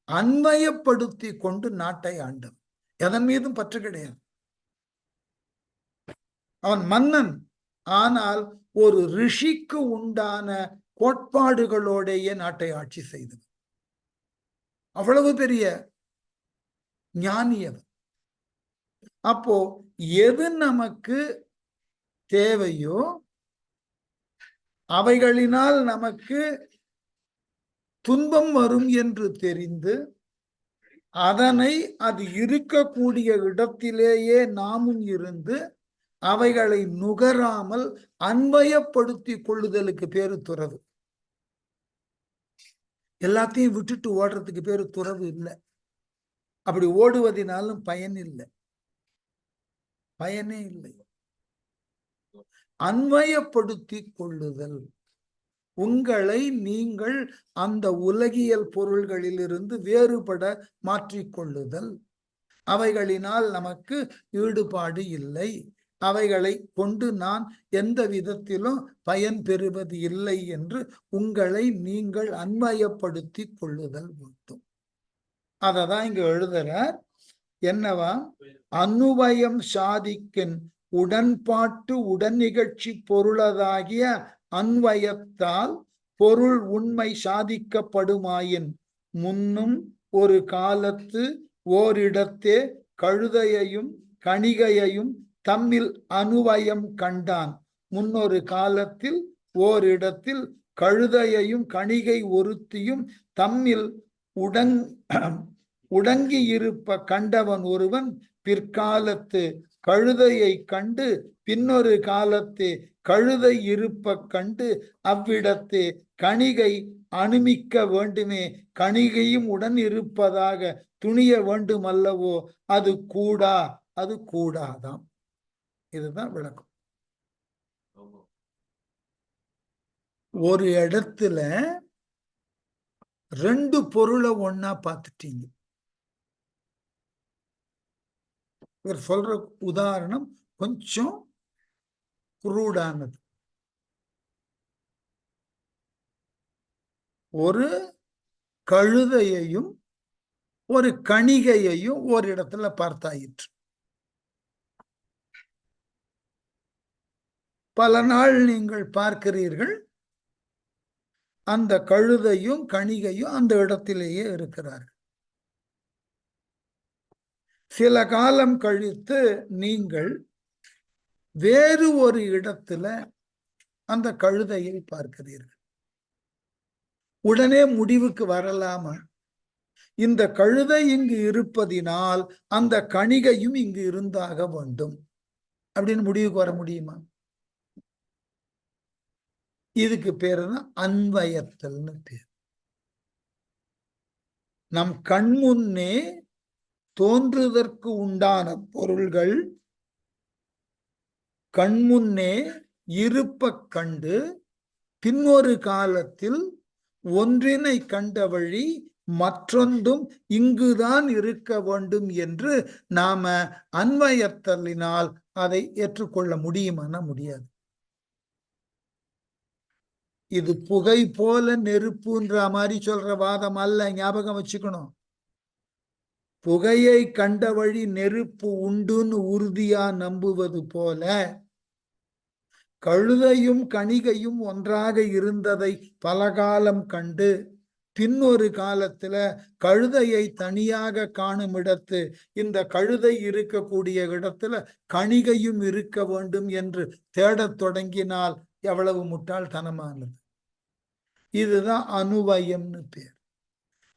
அன்வயப்படுத்தி கொண்டு நாட்டை ஆண்டவன். எதன் மீதும் பற்று கிடையாது. அவன் மன்னன், ஆனால் ஒரு ரிஷிக்கு உண்டான கோட்பாடுகளோடைய நாட்டை ஆட்சி செய்தவன். அவ்வளவு பெரிய ஞானியவன். அப்போ எது நமக்கு தேவையோ அவைகளினால் நமக்கு துன்பம் வரும் என்று தெரிந்து அதனை அது இருக்கக்கூடிய இடத்திலேயே நாமும் இருந்து அவைகளை நுகராமல் அன்வயப்படுத்தி கொள்ளுதலுக்கு பேரு துறவு. எல்லாத்தையும் விட்டுட்டு ஓடுறதுக்கு பேரு துறவு இல்லை. அப்படி ஓடுவதனாலும் பயன் இல்லை, பயனே இல்லை. அன்வயப்படுத்தி கொள்ளுதல், உங்களை நீங்கள் அந்த உலகியல் பொருள்களிலிருந்து வேறுபட மாற்றிக்கொள்ளுதல். அவைகளினால் நமக்கு ஈடுபாடு இல்லை, அவைகளை கொண்டு நான் எந்த விதத்திலும் பயன் பெறுவது இல்லை என்று உங்களை நீங்கள் அன்வயப்படுத்தி கொள்ளுதல் வேண்டும். அததான் இங்க எழுதுறார். என்னவா? அன்னுவயம் சாதிக்கின் உடன்பாட்டு உடன் நிகழ்ச்சி பொருளதாகிய அன்வயத்தால் பொருள் உண்மை சாதிக்கப்படுமாயின் முன்னும் ஒரு காலத்து ஓரிடத்தே கழுதையையும் கணிகையையும் தம்மில் அனுவயம் கண்டான். முன்னொரு காலத்தில் ஓரிடத்தில் கழுதையையும் கணிகை ஒருத்தியும் தம்மில் உடங்கியிருப்ப கண்டவன் ஒருவன் பிற்காலத்து கழுதையை கண்டு பின்னொரு காலத்தே கழுதை இருப்ப கண்டு அவ்விடத்தே கணிகை அனுமிக்க வேண்டுமே, கணிகையும் உடன் இருப்பதாக துணிய வேண்டும் அல்லவோ, அது கூடா, அது கூடாதாம். இதுதான் விளக்கம். ஒரு இடத்துல ரெண்டு பொருளை ஒன்னா பார்த்துட்டீங்க. இவர் சொல்ற உதாரணம் கொஞ்சம் குரூடானது. ஒரு கழுதையையும் ஒரு கணிகையையும் ஒரு இடத்துல பார்த்தாயிற்று. பல நாள் நீங்கள் பார்க்கிறீர்கள், அந்த கழுதையும் கணிகையும் அந்த இடத்திலேயே இருக்கிறார்கள். சில காலம் கழித்து நீங்கள் வேறு ஒரு இடத்துல அந்த கழுதையை பார்க்கிறீர்கள். உடனே முடிவுக்கு வரலாமா, இந்த கழுதை இங்கு இருப்பதினால் அந்த கணிகையும் இங்கு இருந்தாக வேண்டும் அப்படின்னு முடிவுக்கு வர முடியுமா? இதுக்கு பேரு தான் அன்வயத்தல்னு பேர். நம் கண்முன்னே தோன்றுவதற்கு உண்டான பொருள்கள் கண்முன்னே இருப்ப கண்டு பின்னொரு காலத்தில் ஒன்றினை கண்ட வழி மற்றொன்றும் இங்குதான் இருக்க வேண்டும் என்று நாம அன்வயத்தலினால் அதை ஏற்றுக்கொள்ள முடியுமானா முடியாது. இது புகை போல நெருப்புன்ற மாதிரி சொல்ற வாதம் அல்ல, ஞாபகம் வச்சுக்கணும். புகையை கண்ட வழி நெருப்பு உண்டுன்னு உறுதியா நம்புவது போல கழுதையும் கணிகையும் ஒன்றாக இருந்ததை பல காலம் கண்டு பின்னொரு காலத்துல கழுதையை தனியாக காணும் இடத்து இந்த கழுதை இருக்கக்கூடிய இடத்துல கணிகையும் இருக்க வேண்டும் என்று தேடத் தொடங்கினால் எவ்வளவு முட்டாள்தனமானது. இதுதான் அனுவயம்னு பேர்.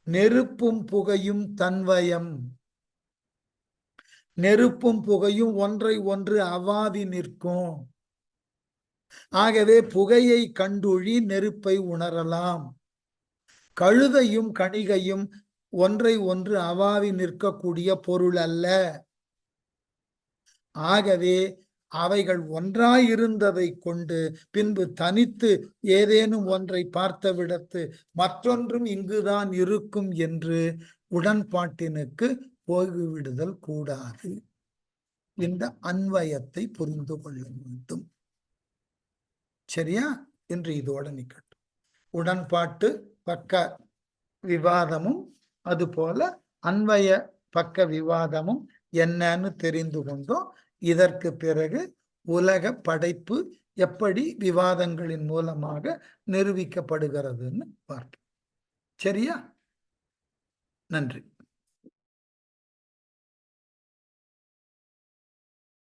நெருப்பும் புகையும் தன்வயம். நெருப்பும் புகையும் ஒன்றை ஒன்று அவாதி நிற்கும். ஆகவே புகையை கண்டுழி நெருப்பை உணரலாம். கழுதையும் கணிகையும் ஒன்றை ஒன்று அவாவி நிற்கக்கூடிய பொருள் அல்ல. ஆகவே அவைகள் ஒன்றாயிருந்ததை கொண்டு பின்பு தனித்து ஏதேனும் ஒன்றை பார்த்த விடத்து மற்றொன்றும் இங்குதான் இருக்கும் என்று உடன்பாட்டினுக்கு போய்விடுதல் கூடாது. இந்த அன்வயத்தை புரிந்து கொள்ள வேண்டும். சரியா? என்று இதோட நிக்கட்டும். உடன்பாட்டு பக்க விவாதமும் அதுபோல அன்வய பக்க விவாதமும் என்னன்னு தெரிந்து கொண்டோம். இதற்கு பிறகு உலக படைப்பு எப்படி விவாதங்களின் மூலமாக நிரூபிக்கப்படுகிறதுன்னு பார்ப்போம். சரியா? நன்றி.